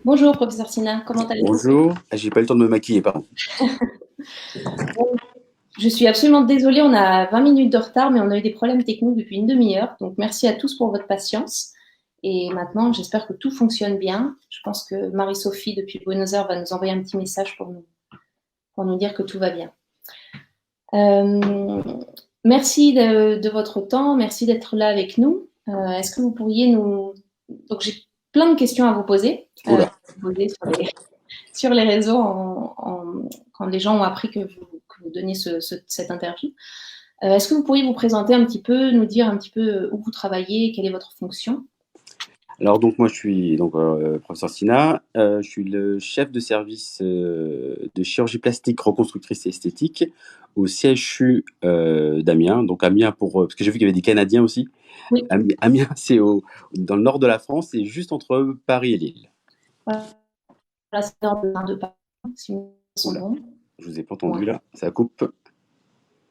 Bonjour, professeur Sina, comment allez-vous? Bonjour. Ah, j'ai pas eu le temps de me maquiller, pardon. Je suis absolument désolée, on a 20 minutes de retard, mais on a eu des problèmes techniques depuis une demi-heure. Donc, merci à tous pour votre patience. Et maintenant, j'espère que tout fonctionne bien. Je pense que Marie-Sophie, depuis Buenos Aires, va nous envoyer un petit message pour nous dire que tout va bien. Merci de votre temps, merci d'être là avec nous. Est-ce que vous pourriez nous... Donc, j'ai plein de questions à vous poser, Oula. sur les réseaux quand les gens ont appris que vous donniez cette interview. Est-ce que vous pourriez vous présenter un petit peu, nous dire un petit peu où vous travaillez, quelle est votre fonction? Alors donc moi je suis donc professeur Sina, je suis le chef de service de chirurgie plastique reconstructrice et esthétique au CHU d'Amiens. Donc Amiens pour parce que j'ai vu qu'il y avait des Canadiens aussi. Oui, Amiens c'est dans le nord de la France, c'est juste entre Paris et Lille. voilà, c'est l'heure de Paris, si mes sont Oula, bons. je vous ai pas Ouais. entendu là, ça coupe.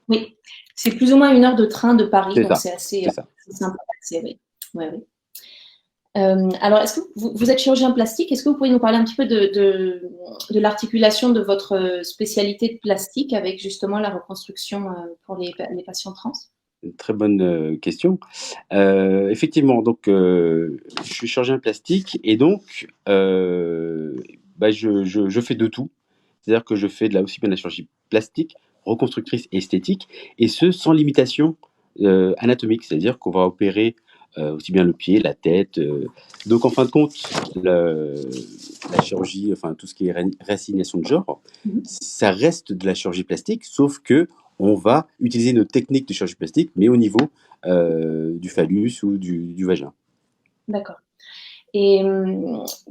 Oui, c'est plus ou moins 1 heure de train de Paris, C'est donc ça, c'est assez, c'est ça. sympa d'accès, oui. Ouais, oui. Alors, est-ce que vous êtes chirurgien plastique? Est-ce que vous pouvez nous parler un petit peu de l'articulation de votre spécialité de plastique avec justement la reconstruction pour les patients trans? Une très bonne question. Effectivement, donc je suis chirurgien plastique et donc je fais de tout. C'est-à-dire que je fais aussi bien de la chirurgie plastique, reconstructrice et esthétique, et ce sans limitation anatomique. C'est-à-dire qu'on va opérer aussi bien le pied, la tête. Donc en fin de compte, la chirurgie, enfin tout ce qui est réassignation de genre, Mhm. ça reste de la chirurgie plastique, sauf que on va utiliser nos techniques de chirurgie plastique, mais au niveau du phallus ou du vagin. D'accord. Et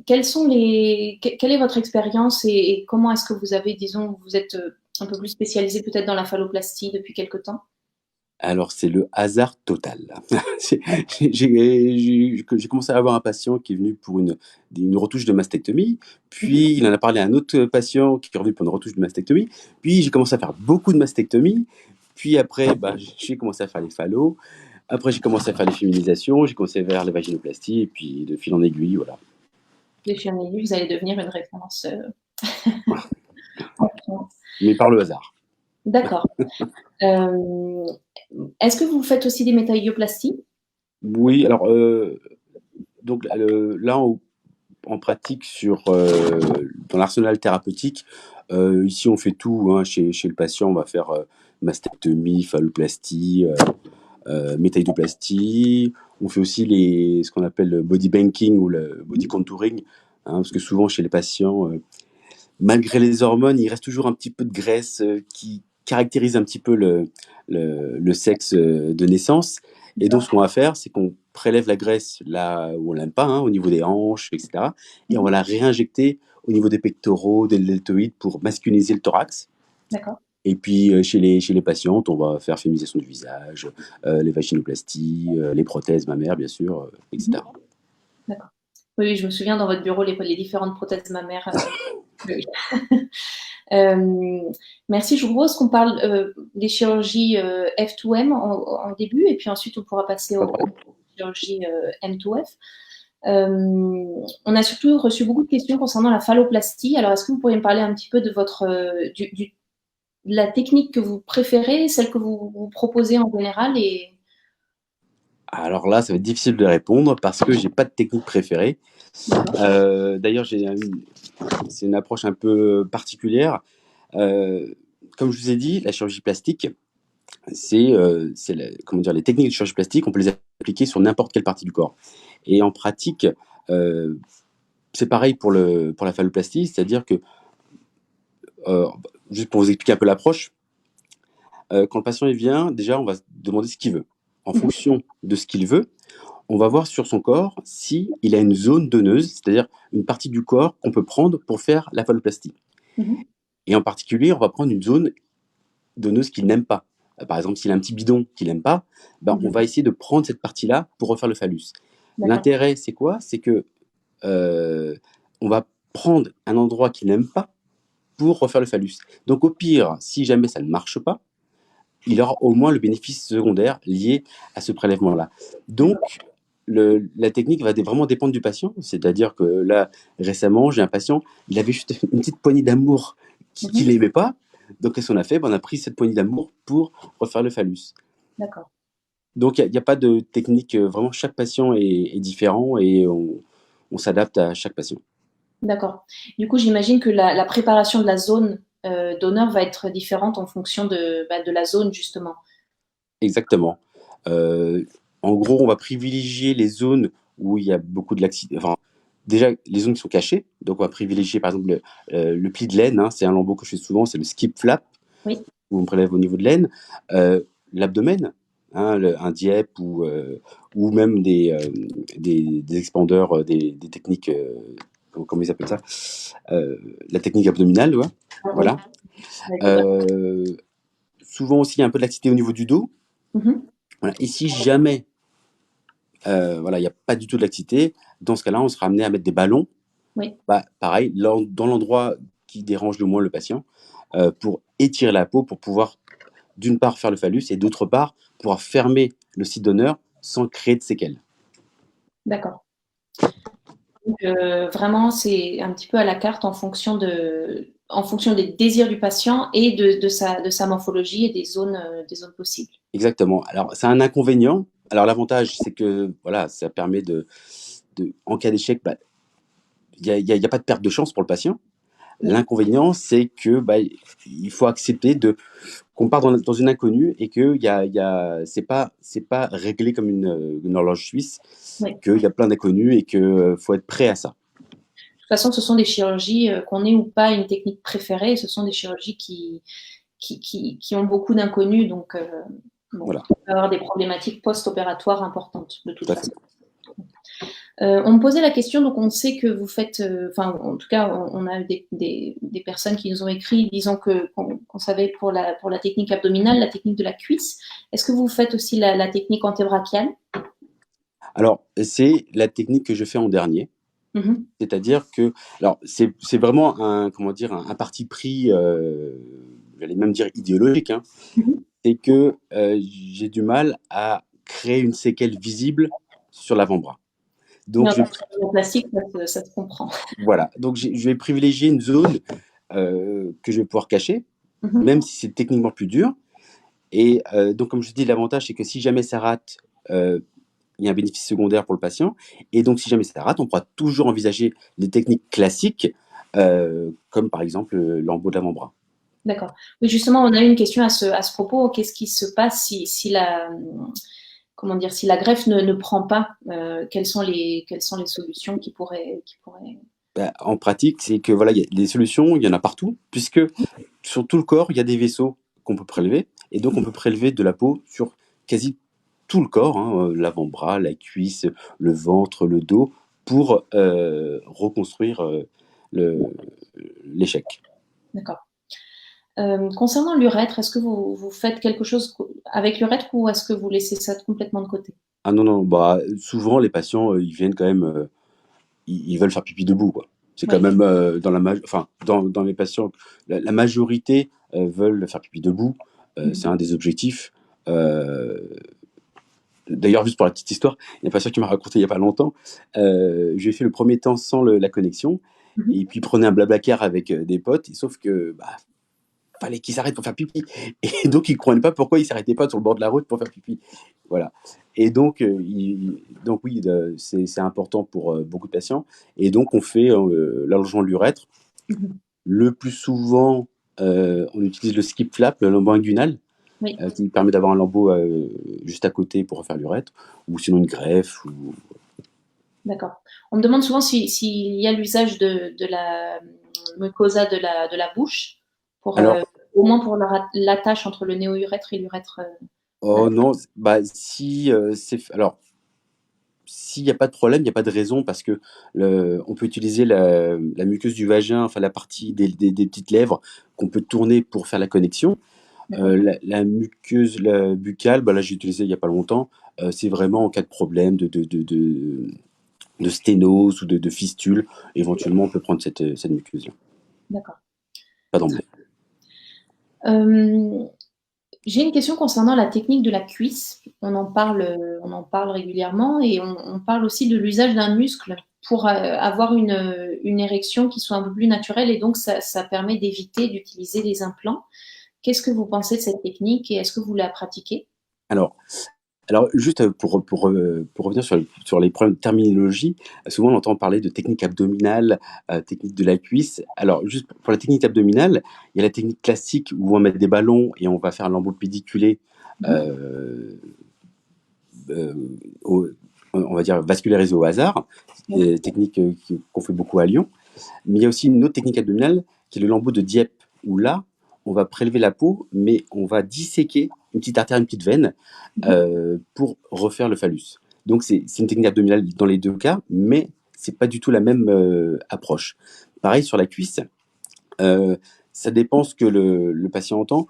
quelle est votre expérience et comment est-ce que vous avez, disons, vous êtes un peu plus spécialisé peut-être dans la phalloplastie depuis quelque temps? Alors c'est le hasard total. J'ai commencé à avoir un patient qui est venu pour une retouche de mastectomie, Mhm. puis il en a parlé à un autre patient qui est revenu pour une retouche de mastectomie, puis j'ai commencé à faire beaucoup de mastectomie, puis après j'ai commencé à faire les phallos, après j'ai commencé à faire les féminisations, j'ai commencé à faire les vaginoplasties, et puis de fil en aiguille, voilà. De fil en aiguille, vous allez devenir une référence en France. Mais par le hasard. D'accord. Euh, Est-ce que vous faites aussi des métailloplasties? Oui, alors donc là en pratique dans l'arsenal thérapeutique, ici on fait tout, hein, chez le patient, on va faire mastectomie, phalloplastie, métaïdoplastie. On fait aussi ce qu'on appelle le body banking ou le body contouring, hein, parce que souvent chez les patients, malgré les hormones, il reste toujours un petit peu de graisse qui caractérise un petit peu le sexe de naissance. Et donc, ce qu'on va faire, c'est qu'on prélève la graisse là où on l'aime pas, hein, au niveau des hanches, etc. Et on va la réinjecter au niveau des pectoraux, des deltoïdes pour masculiniser le thorax. D'accord. Et puis, chez les patientes, on va faire féminisation du visage, les vaginoplasties, les prothèses mammaires, bien sûr, Mhm. etc. D'accord. Oui, oui, je me souviens dans votre bureau les différentes prothèses mammaires. Oui. Merci. Je vous propose qu'on parle des chirurgies F2M en début, et puis ensuite on pourra passer Pas de aux problème. chirurgies M2F. On a surtout reçu beaucoup de questions concernant la phalloplastie. Alors, est-ce que vous pourriez me parler un petit peu de de la technique que vous préférez, celle que vous proposez en général et... Alors là, ça va être difficile de répondre parce que j'ai pas de technique préférée. D'accord. D'ailleurs, c'est une approche un peu particulière. Euh, Comme je vous ai dit, la chirurgie plastique, comment dire, les techniques de chirurgie plastique, on peut les appliquer sur n'importe quelle partie du corps. Et en pratique, euh, c'est pareil pour la phalloplastie, c'est-à-dire que, euh, juste pour vous expliquer un peu l'approche, quand le patient il vient, déjà, on va se demander ce qu'il veut. En Mhm. fonction de ce qu'il veut, on va voir sur son corps s'il a une zone donneuse, c'est-à-dire une partie du corps qu'on peut prendre pour faire la phalloplastie. Mhm. Et en particulier, on va prendre une zone donneuse qu'il n'aime pas. Par exemple, s'il a un petit bidon qu'il n'aime pas, ben, on Mhm. va essayer de prendre cette partie-là pour refaire le phallus. D'accord. L'intérêt, c'est quoi? C'est que on va prendre un endroit qu'il n'aime pas pour refaire le phallus. Donc au pire, si jamais ça ne marche pas, il aura au moins le bénéfice secondaire lié à ce prélèvement-là. Donc, la technique va vraiment dépendre du patient. C'est-à-dire que là, récemment, j'ai un patient, il avait juste une petite poignée d'amour qu'il Mhm. n'aimait pas. Donc, qu'est-ce qu'on a fait? Ben, on a pris cette poignée d'amour pour refaire le phallus. D'accord. Donc, il n'y a pas de technique. Vraiment, chaque patient est différent et on s'adapte à chaque patient. D'accord. Du coup, j'imagine que la préparation de la zone donneur va être différente en fonction de la zone, justement. Exactement. Euh, En gros, on va privilégier les zones où il y a beaucoup de laxité. Enfin, déjà, les zones qui sont cachées. Donc, on va privilégier, par exemple, le pli de laine. Hein, c'est un lambeau que je fais souvent, c'est le skip flap, Oui, où on prélève au niveau de l'aine. L'abdomen, hein, un DIEP ou même des expandeurs, des techniques, comment ils appellent ça? La technique abdominale, ouais. oui, Voilà. avec le bras. Euh, Souvent aussi, il y a un peu de laxité au niveau du dos. Mhm. Voilà. Et si jamais voilà, il n'y a pas du tout de laxité, dans ce cas-là, on sera amené à mettre des ballons, Oui, bah, pareil, dans l'endroit qui dérange le moins le patient, pour étirer la peau, pour pouvoir, d'une part, faire le phallus, et d'autre part, pouvoir fermer le site donneur sans créer de séquelles. d'accord. Donc, vraiment, c'est un petit peu à la carte en fonction des désirs du patient et de sa morphologie et des zones possibles. Exactement. Alors, c'est un inconvénient. Alors, l'avantage, c'est que voilà, ça permet en cas d'échec, bah, il y a pas de perte de chance pour le patient. Oui, L'inconvénient, c'est que bah, il faut accepter qu'on part dans une inconnue et que c'est pas réglé comme une horloge suisse, oui. De qu'il y a plein d'inconnus et qu'il faut être prêt à ça. toute façon, ce sont des chirurgies, qu'on ait ou pas une technique préférée, ce sont des chirurgies qui ont beaucoup d'inconnus, donc bon, Voilà, il peut y avoir des problématiques post-opératoires importantes, de toute tout à fait. façon. On me posait la question, donc on sait que vous faites, enfin en tout cas, on a eu des personnes qui nous ont écrit disant qu'on savait pour la technique abdominale, la technique de la cuisse. Est-ce que vous faites aussi la technique antébrachiale? Alors, c'est la technique que je fais en dernier. Mhm. C'est-à-dire que, alors, c'est vraiment comment dire, un parti pris, j'allais même dire idéologique, hein. Mhm. C'est que j'ai du mal à créer une séquelle visible sur l'avant-bras. Donc, Non, en plastique, ça se comprend. voilà. Donc, je vais privilégier une zone que je vais pouvoir cacher, Mhm. même si c'est techniquement plus dur. Et donc, comme je dis, l'avantage, c'est que si jamais ça rate, euh, il y a un bénéfice secondaire pour le patient. Et donc, si jamais ça rate, on pourra toujours envisager des techniques classiques, comme par exemple l'embout de l'avant-bras. D'accord. Oui, justement, on a eu une question à ce propos. Qu'est-ce qui se passe si comment dire, si la greffe ne prend pas? Quelles sont les solutions qui pourraient... Bah, en pratique, c'est que voilà, il y a des solutions, il y en a partout, puisque sur tout le corps, il y a des vaisseaux qu'on peut prélever. Et donc, on peut prélever de la peau sur quasi tout le corps, hein, l'avant-bras, la cuisse, le ventre, le dos, pour reconstruire le- l'échec. D'accord. Concernant l'urètre, est-ce que vous faites quelque chose avec l'urètre ou est-ce que vous laissez ça complètement de côté? Ah non, non, bah, souvent, les patients, ils viennent quand même, ils veulent faire pipi debout, quoi. C'est quand Oui. même enfin, dans les patients, la majorité veulent faire pipi debout. C'est Mhm. un des objectifs. Euh, D'ailleurs, juste pour la petite histoire, il y a un patient qui m'a raconté il n'y a pas longtemps. J'ai fait le premier temps sans la connexion. Mhm. Et puis, il prenait un blablacar avec des potes. Sauf que, bah, fallait qu'il s'arrête pour faire pipi. Et donc, il ne comprenait pas pourquoi il ne s'arrêtait pas sur le bord de la route pour faire pipi. Voilà. Et donc, donc oui, c'est important pour beaucoup de patients. Et donc, on fait l'allongement de l'urètre. Mhm. Le plus souvent, on utilise le skip flap, le lambeau inguinal, Oui, qui permet d'avoir un lambeau juste à côté pour refaire l'urètre, ou sinon une greffe. d'accord. On me demande souvent s'il y a l'usage de la mucosa de la bouche, pour, Alors, au moins pour l'attache entre le néo-urètre et l'urètre. oh non, bah si alors s'il n'y a pas de problème, il n'y a pas de raison parce que on peut utiliser la muqueuse du vagin, enfin la partie des petites lèvres qu'on peut tourner pour faire la connexion. D'accord. La muqueuse buccale, bah là j'ai utilisé il n'y a pas longtemps. C'est vraiment en cas de problème de sténose ou de fistule. Éventuellement, on peut prendre cette muqueuse-là. D'accord. Pas d'emblée. Euh, J'ai une question concernant la technique de la cuisse. On en parle régulièrement et on parle aussi de l'usage d'un muscle pour avoir une érection qui soit un peu plus naturelle et donc ça permet d'éviter d'utiliser des implants. Qu'est-ce que vous pensez de cette technique et est-ce que vous la pratiquez? Alors, juste pour revenir sur les problèmes de terminologie, souvent on entend parler de technique abdominale, technique de la cuisse. Alors, juste pour la technique abdominale, il y a la technique classique où on va mettre des ballons et on va faire un lambeau pédiculé, euh, euh, au- on va dire vascularisé au hasard, technique qu'on fait beaucoup à Lyon. Mais il y a aussi une autre technique abdominale qui est le lambeau de Dieppe, où là, on va prélever la peau, mais on va disséquer une petite artère, une petite veine, pour refaire le phallus. Donc c'est une technique abdominale dans les deux cas, mais c'est pas du tout la même approche. Pareil sur la cuisse, euh, ça dépend ce que le patient entend.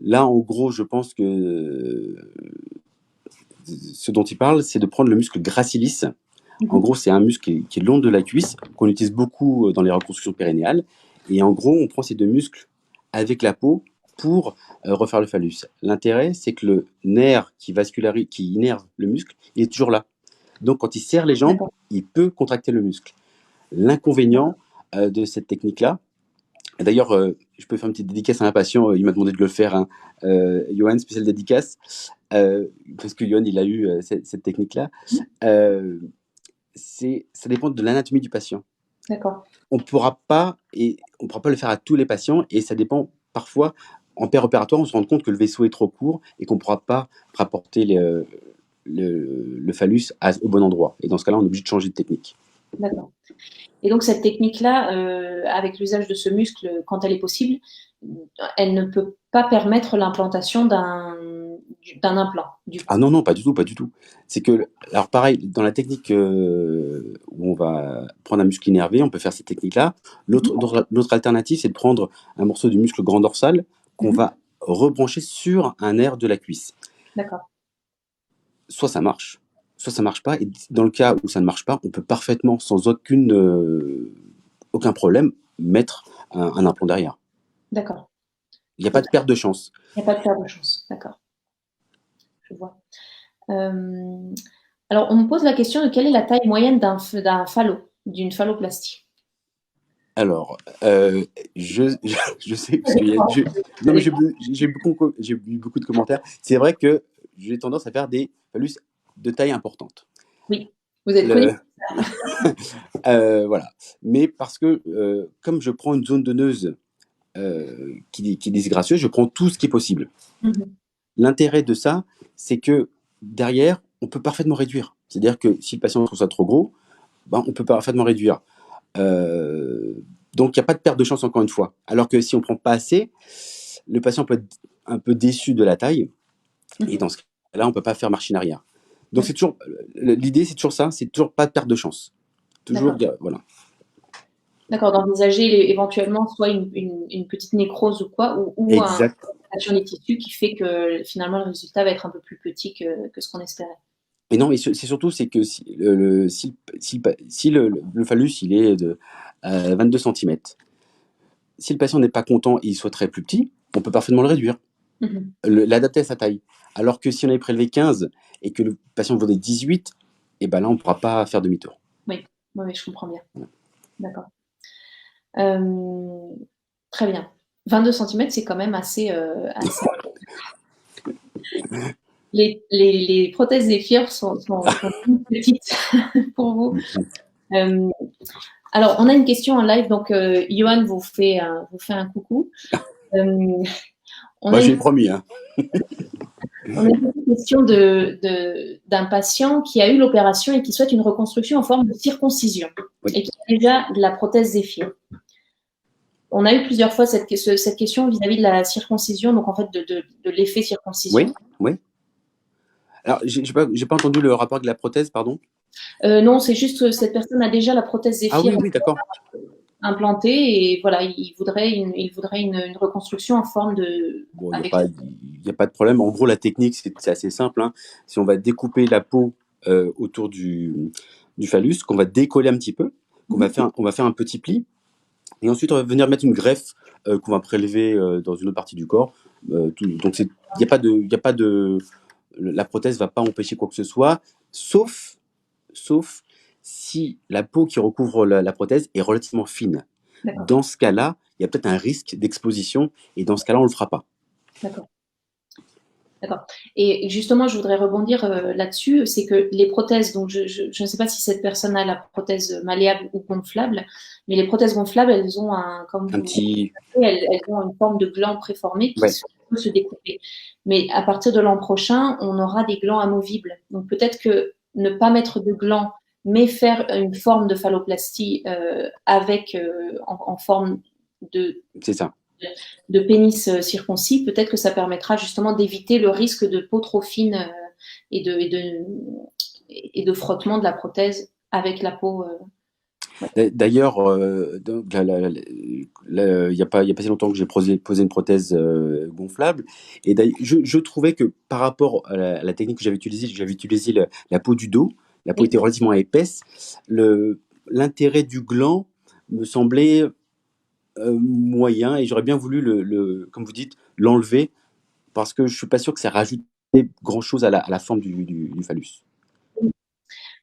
Là, en gros, je pense que ce dont il parle, c'est de prendre le muscle gracilis. En gros, c'est un muscle qui est le long de la cuisse, qu'on utilise beaucoup dans les reconstructions périnéales. Et en gros, on prend ces deux muscles avec la peau pour refaire le phallus. L'intérêt, c'est que le nerf qui innerve le muscle, il est toujours là. Donc, quand il serre les jambes, D'accord. il peut contracter le muscle. L'inconvénient de cette technique-là, d'ailleurs, je peux faire une petite dédicace à un patient, il m'a demandé de le faire, hein. Johan, spécial dédicace, parce que Johan, il a eu cette technique-là. Euh, ça dépend de l'anatomie du patient. D'accord. On pourra pas le faire à tous les patients et ça dépend parfois en opératoire, on se rend compte que le vaisseau est trop court et qu'on ne pourra pas rapporter le phallus au bon endroit. Et dans ce cas-là, on est obligé de changer de technique. D'accord. Et donc cette technique-là, avec l'usage de ce muscle, quand elle est possible, elle ne peut pas permettre l'implantation d'un implant, du Ah coup. non, non, pas du tout, pas du tout. C'est que, alors pareil, dans la technique où on va prendre un muscle innervé, on peut faire cette technique-là. L'autre alternative, c'est de prendre un morceau du muscle grand dorsal qu'on va rebrancher sur un nerf de la cuisse. D'accord. Soit ça marche, soit ça marche pas. Et dans le cas où ça ne marche pas, on peut parfaitement, sans aucun problème, mettre un implant derrière. D'accord. Il n'y a pas de perte de chance. Il n'y a pas de perte de chance. D'accord. Je vois. Euh, alors, on me pose la question de quelle est la taille moyenne d'un phallot, d'une phalloplastie. Alors, je sais, parce que non, mais j'ai vu beaucoup de commentaires. C'est vrai que j'ai tendance à faire des phallus de taille importante. Oui, vous êtes connu. Le, voilà. Mais parce que, comme je prends une zone donneuse qui est disgracieuse, je prends tout ce qui est possible. Mhm. L'intérêt de ça, c'est que derrière, on peut parfaitement réduire. C'est-à-dire que si le patient trouve ça trop gros, ben, on peut parfaitement réduire. Euh, donc, il n'y a pas de perte de chance, encore une fois. Alors que si on ne prend pas assez, le patient peut être un peu déçu de la taille. Et dans ce cas-là, on ne peut pas faire machine arrière. Donc, c'est toujours l'idée, c'est toujours ça, c'est toujours pas de perte de chance. Toujours, D'accord. voilà. D'accord, d'envisager éventuellement soit une petite nécrose ou quoi, ou un Exact. action des tissus qui fait que finalement le résultat va être un peu plus petit que ce qu'on espérait. Mais non, mais c'est surtout, c'est que si le phallus, il est de 22 cm, si le patient n'est pas content et il souhaiterait plus petit, on peut parfaitement le réduire, Mhm. l'adapter à sa taille. Alors que si on avait prélevé 15 et que le patient voudrait 18, et ben là, on ne pourra pas faire demi-tour. Oui, oui, oui, je comprends bien. D'accord. Euh, très bien. 22 cm, c'est quand même assez. Les prothèses Zephyr sont petites pour vous. Euh, alors, on a une question en live, donc Johan vous fait un coucou. Euh, on Moi, a j'ai une, promis. Hein. on a une question d'un patient qui a eu l'opération et qui souhaite une reconstruction en forme de circoncision Oui. et qui a déjà de la prothèse Zephyr. On a eu plusieurs fois cette question vis-à-vis de la circoncision, donc en fait de l'effet circoncision. Oui, oui. Alors, j'ai pas entendu le rapport avec la prothèse, pardon. Non, c'est juste que cette personne a déjà la prothèse Ah Zephyr oui, oui, d'accord. implantée et voilà, il voudrait une reconstruction en forme de. Bon, il n'y a Avec. pas, y a pas de problème. En gros, la technique, c'est assez simple, hein. Si on va découper la peau autour du phallus, qu'on va décoller un petit peu, on va faire un petit pli, et ensuite on va venir mettre une greffe qu'on va prélever dans une autre partie du corps. Donc il n'y a pas de, il y a pas de, la prothèse va pas empêcher quoi que ce soit, sauf si la peau qui recouvre la prothèse est relativement fine. D'accord, Dans ce cas-là, il y a peut-être un risque d'exposition et dans ce cas-là, on le fera pas. d'accord. D'accord. Et justement, je voudrais rebondir là-dessus, c'est que les prothèses, donc je ne sais pas si cette personne a la prothèse malléable ou gonflable, mais les prothèses gonflables, elles ont comme Un vous petit, elles ont une forme de gland préformé qui ouais, peut se découper. Mais à partir de l'an prochain, on aura des glands amovibles. Donc peut-être que ne pas mettre de gland, mais faire une forme de phalloplastie avec en forme de c'est ça. pénis circoncis, peut-être que ça permettra justement d'éviter le risque de peau trop fine et, de frottement de la prothèse avec la peau. Ouais. D'ailleurs, il y a pas si longtemps que j'ai posé une prothèse gonflable, et je trouvais que par rapport à la technique que j'avais utilisé la peau du dos, la peau Oui. était relativement épaisse. L'intérêt du gland me semblait moyen, et j'aurais bien voulu comme vous dites, l'enlever, parce que je suis pas sûr que ça rajoute grand chose à la forme du phallus.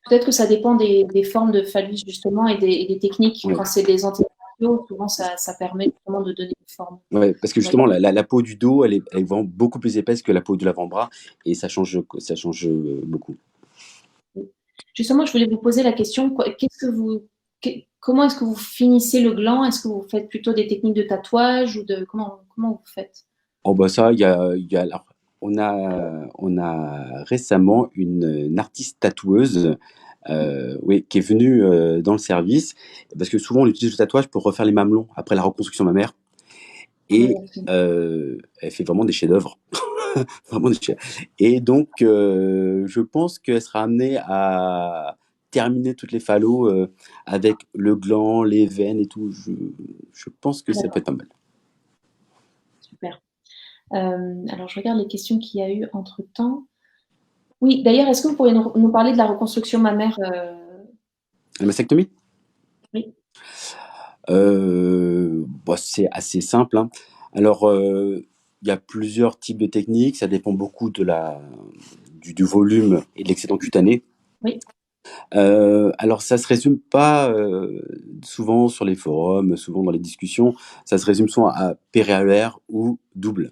Peut-être que ça dépend des formes de phallus justement et des techniques. Ouais. Quand c'est des anténations, souvent ça permet justement de donner une forme. Ouais, parce que Ouais. justement, la peau du dos, elle est vraiment beaucoup plus épaisse que la peau de l'avant-bras, et ça change beaucoup. Justement, je voulais vous poser la question, comment est-ce que vous finissez le gland? Est-ce que vous faites plutôt des techniques de tatouage ou comment vous faites? Oh bah ça, alors, on a récemment une artiste tatoueuse, oui, qui est venue dans le service, parce que souvent on utilise le tatouage pour refaire les mamelons après la reconstruction mammaire, Oui, et absolument. elle fait vraiment des chefs-d'œuvre. Vraiment des chefs. Et donc, je pense qu'elle sera amenée à terminer toutes les phallos avec le gland, les veines et tout. Je pense que Ah, ça peut d'accord, être pas mal. super. Alors, je regarde les questions qu'il y a eu entre-temps. Oui, d'ailleurs, est-ce que vous pourriez nous parler de la reconstruction mammaire? La mastectomie? Oui. Bah, c'est assez simple, hein. Alors, il y a plusieurs types de techniques. Ça dépend beaucoup du volume et de l'excédent cutané. Oui. Alors ça se résume pas souvent sur les forums, souvent dans les discussions, ça se résume souvent à périalvéaire ou double.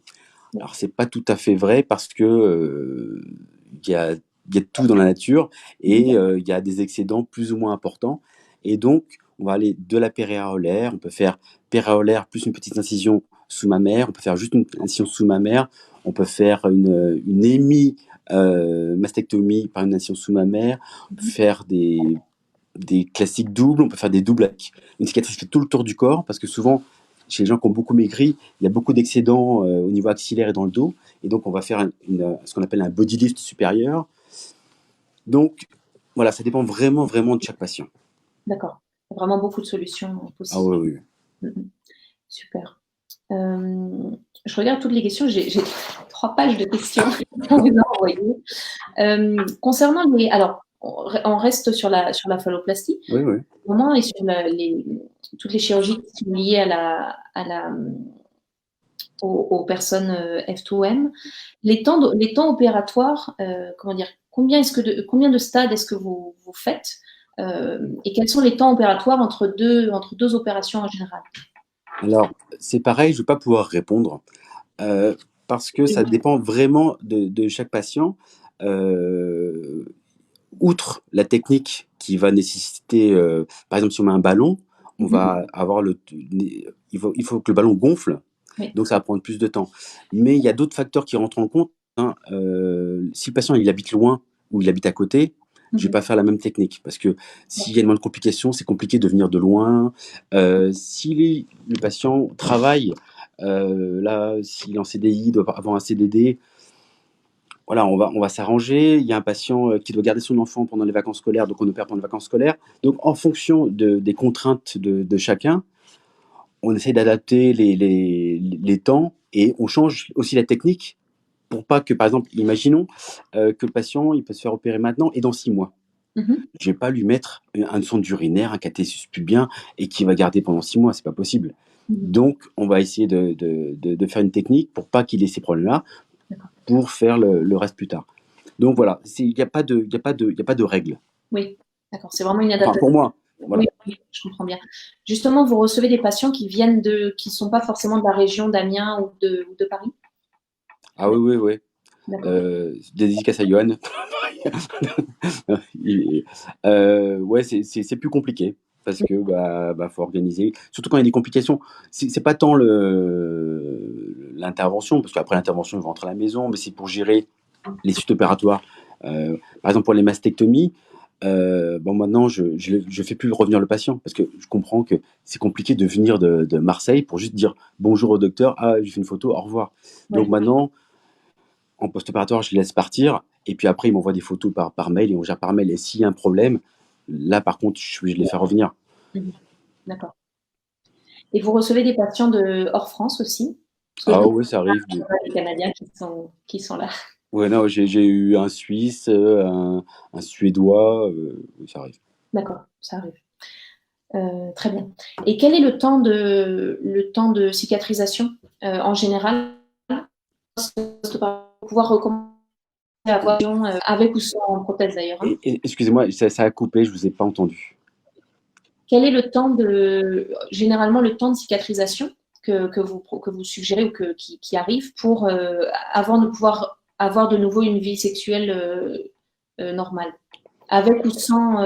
Alors c'est pas tout à fait vrai, parce que il y a tout dans la nature, et il y a des excédents plus ou moins importants, et donc on va aller de la périaréolaire, on peut faire périaréolaire plus une petite incision sous mammaire, on peut faire juste une incision sous mammaire, on peut faire une mastectomie par une incision sous mammaire, on peut faire des classiques doubles, on peut faire des doubles avec une cicatrice qui fait tout le tour du corps, parce que souvent, chez les gens qui ont beaucoup maigri, il y a beaucoup d'excédents au niveau axillaire et dans le dos, et donc on va faire ce qu'on appelle un body lift supérieur. Donc voilà, ça dépend vraiment, vraiment de chaque patient. D'accord. Il y a vraiment beaucoup de solutions Ah possibles. oui, oui. Mhm. Super. Je regarde toutes les questions. J'ai 3 pages de questions qu'on vous a envoyées. Concernant alors, on reste sur la phalloplastie. Oui, oui. Moment et sur toutes les chirurgies qui sont liées aux personnes F2M. Les temps opératoires, comment dire, combien de stades est-ce que vous faites et quels sont les temps opératoires entre deux opérations en général? Alors, c'est pareil, je ne vais pas pouvoir répondre, parce que ça dépend vraiment de chaque patient. Euh, Outre la technique qui va nécessiter, par exemple, si on met un ballon, on va avoir il faut que le ballon gonfle, Oui. donc ça va prendre plus de temps. Mais il y a d'autres facteurs qui rentrent en compte, hein. Si le patient il habite loin ou il habite à côté, je vais pas faire la même technique, parce que s'il y a moins de complications, c'est compliqué de venir de loin. Si le patient travaille, là, s'il est en CDI, il doit avoir un CDD, voilà, on va s'arranger. Il y a un patient qui doit garder son enfant pendant les vacances scolaires, donc on opère pendant les vacances scolaires. Donc en fonction des contraintes de chacun, on essaie d'adapter les temps, et on change aussi la technique pour pas que, par exemple, imaginons que le patient il peut se faire opérer maintenant et dans 6 mois. Mhm. Je vais pas lui mettre un sonde urinaire, un catéchisme pubien, et qui va garder pendant 6 mois, c'est pas possible. Donc, on va essayer de faire une technique pour pas qu'il ait ces problèmes-là, D'accord. pour faire le reste plus tard. Donc voilà, il n'y a pas de règle. Oui, d'accord. C'est vraiment une Enfin, adaptation. pour moi, voilà. Oui, oui, je comprends bien. Justement, vous recevez des patients qui viennent qui sont pas forcément de la région d'Amiens ou de Paris? Ah oui, oui, oui. D'accord. Dédicace à Johan. Ouais, c'est plus compliqué parce que faut organiser. Surtout quand il y a des complications. C'est pas tant l'intervention, parce qu'après l'intervention, ils vont rentrer à la maison, mais c'est pour gérer les suites opératoires. Par exemple, pour les mastectomies, maintenant, je fais plus revenir le patient parce que je comprends que c'est compliqué de venir de Marseille pour juste dire bonjour au docteur, ah, j'ai fait une photo, au revoir. Donc Ouais. maintenant, en post-opératoire, je les laisse partir et puis après, ils m'envoient des photos par mail et on gère par mail. Et s'il y a un problème, là, par contre, je suis obligé de les faire revenir. D'accord. Et vous recevez des patients de hors France aussi? Parce Ah que oui, ça arrive. je vois des Canadiens qui sont là. Ouais, non, j'ai eu un Suisse, un Suédois, oui, ça arrive. D'accord, ça arrive. Très bien. Et quel est le temps de cicatrisation en général pour pouvoir recommencer à avoir avec ou sans prothèse d'ailleurs, hein. Excusez-moi, ça a coupé, je vous ai pas entendu. Quel est généralement le temps de cicatrisation que vous suggérez ou qui arrive pour avant de pouvoir avoir de nouveau une vie sexuelle normale, avec ou sans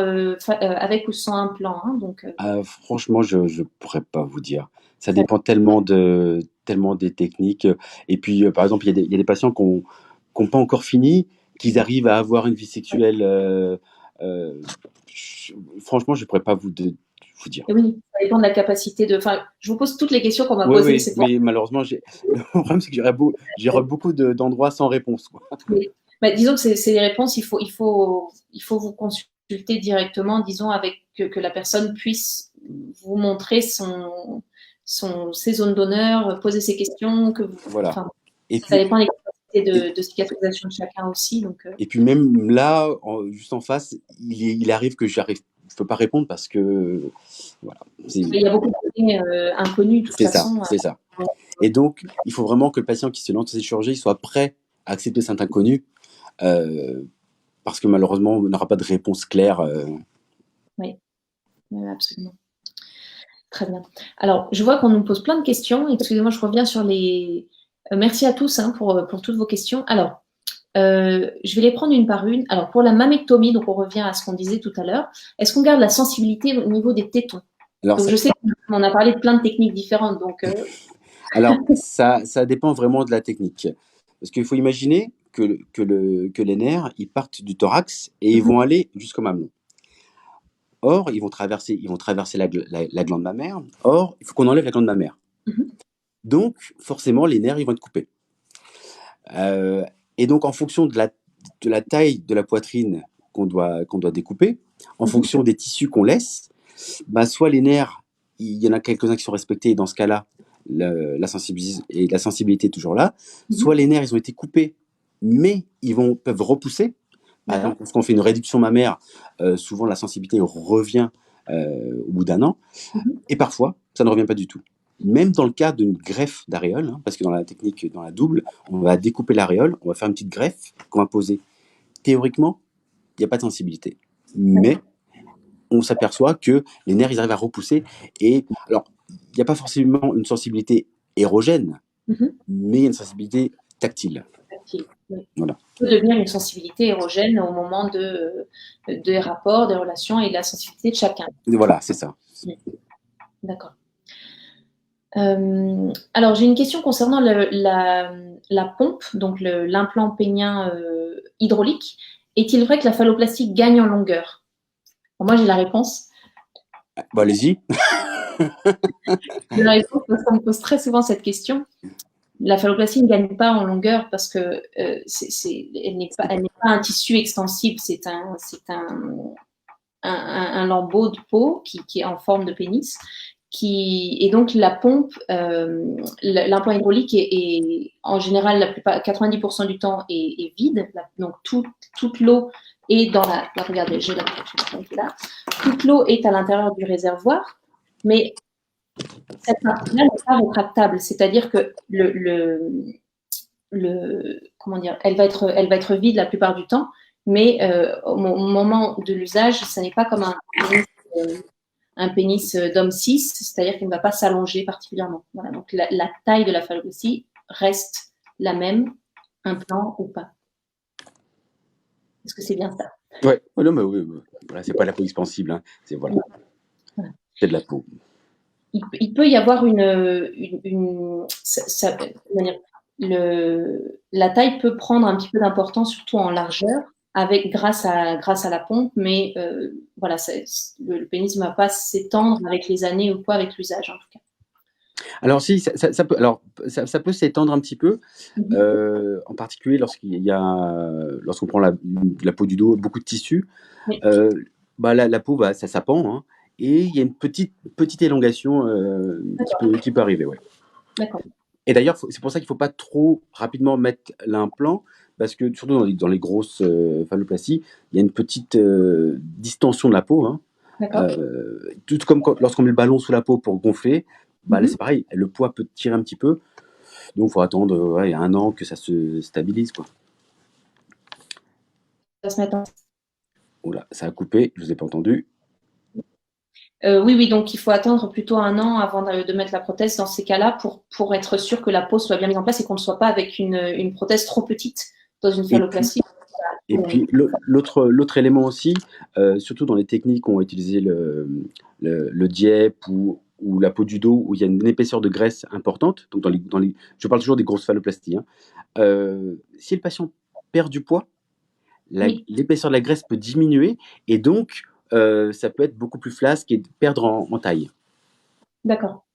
implant, hein, donc Franchement, je pourrais pas vous dire. Ça dépend tellement des techniques. Et puis, par exemple, il y a des patients qui ont pas encore fini, qu'ils arrivent à avoir une vie sexuelle. Franchement, je pourrais pas vous dire. oui, ça dépend de la capacité de. Enfin, je vous pose toutes les questions qu'on m'a Oui, posées, oui, c'est pour. mais malheureusement, le problème, c'est que j'aurais beaucoup d'endroits sans réponse, quoi. Mais, bah, disons que c'est les réponses. Il faut vous consulter directement, disons, avec que la personne puisse vous montrer ses zones d'honneur, poser ses questions, Voilà. enfin, Et ça puis, dépend des capacités et, de cicatrisation de chacun aussi. Donc, et puis même là, juste en face, il arrive que je peux pas répondre parce que, voilà. il y a beaucoup inconnus de toute C'est ça, façon. c'est ça. Et donc, il faut vraiment que le patient qui se lance dans cette chirurgie soit prêt à accepter cet inconnu, euh, parce que malheureusement, on n'aura pas de réponse claire. Oui, absolument. Très bien. Alors, je vois qu'on nous pose plein de questions. Excusez-moi, je reviens sur les. Merci à tous hein, pour toutes vos questions. Alors, je vais les prendre une par une. Alors, pour la mammectomie, donc on revient à ce qu'on disait tout à l'heure, est-ce qu'on garde la sensibilité au niveau des tétons? Alors, Donc, ça, je sais qu'on a parlé de plein de techniques différentes. Donc, ça dépend vraiment de la technique. Parce qu'il faut imaginer que les nerfs, ils partent du thorax et ils vont aller jusqu'au mamelon. Or, ils vont traverser la glande mammaire. Or, il faut qu'on enlève la glande mammaire. Donc, forcément, les nerfs, ils vont être coupés. Et donc, en fonction de la taille de la poitrine qu'on doit découper, en fonction des tissus qu'on laisse, soit les nerfs, il y en a quelques-uns qui sont respectés, et dans ce cas-là, la sensibilité est toujours là. Soit les nerfs, ils ont été coupés, mais peuvent repousser. Par exemple, lorsqu'on fait une réduction mammaire, souvent la sensibilité revient au bout d'un an. Et parfois, ça ne revient pas du tout. Même dans le cas d'une greffe d'aréole, hein, parce que dans la technique, dans la double, on va découper l'aréole, on va faire une petite greffe qu'on va poser. Théoriquement, il n'y a pas de sensibilité. Mais on s'aperçoit que les nerfs, ils arrivent à repousser. Et alors, il n'y a pas forcément une sensibilité érogène, mais il y a une sensibilité tactile. oui. Voilà. Il peut devenir une sensibilité érogène au moment des rapports, des relations et de la sensibilité de chacun. Voilà, c'est ça. D'accord. Alors, j'ai une question concernant la pompe, donc l'implant pénien hydraulique. Est-il vrai que la phalloplastie gagne en longueur? Moi, j'ai la réponse. Allez-y. J'ai la réponse parce qu'on me pose très souvent cette question. La phalloplastie ne gagne pas en longueur parce que elle n'est pas un tissu extensible, c'est un lambeau de peau qui est en forme de pénis. Et donc la pompe, l'implant hydraulique est en général 90% du temps est vide, donc toute l'eau est dans regardez, j'ai la pompe là, toute l'eau est à l'intérieur du réservoir, mais Cette partie-là n'est pas rétractable, c'est-à-dire que comment dire, elle va être vide la plupart du temps, mais au moment de l'usage, ce n'est pas comme un pénis d'homme cis, c'est-à-dire qu'il ne va pas s'allonger particulièrement. Voilà, donc la taille de la phalloplastie reste la même, implant ou pas. Est-ce que c'est bien ça? Ouais, non, mais oui, voilà, c'est pas la peau expansible, hein. C'est voilà, c'est de la peau. Il peut y avoir la taille peut prendre un petit peu d'importance, surtout en largeur, grâce à la pompe, mais voilà, le pénis ne va pas s'étendre avec les années ou quoi, avec l'usage en tout cas. Alors si, ça peut s'étendre un petit peu, en particulier lorsqu'on prend la peau du dos, beaucoup de tissu, Oui. la peau, ça pend, hein, et il y a une petite élongation qui peut arriver, ouais. D'accord. Et d'ailleurs, c'est pour ça qu'il ne faut pas trop rapidement mettre l'implant, parce que surtout dans les grosses phalloplasties, il y a une petite distension de la peau, hein. Tout comme lorsqu'on met le ballon sous la peau pour gonfler, là c'est pareil, le poids peut tirer un petit peu, donc il faut attendre il y a 1 an que ça se stabilise, quoi. Ça se met en... Oula, ça a coupé, je vous ai pas entendu. Oui, donc il faut attendre plutôt 1 an avant de mettre la prothèse dans ces cas-là pour être sûr que la peau soit bien mise en place et qu'on ne soit pas avec une prothèse trop petite dans une phalloplastie. Et puis l'autre élément aussi, surtout dans les techniques où on va utiliser le DIEP ou la peau du dos, où il y a une épaisseur de graisse importante, donc je parle toujours des grosses phalloplasties, hein. Si le patient perd du poids, l'épaisseur de la graisse peut diminuer, et donc ça peut être beaucoup plus flasque et perdre en taille. D'accord.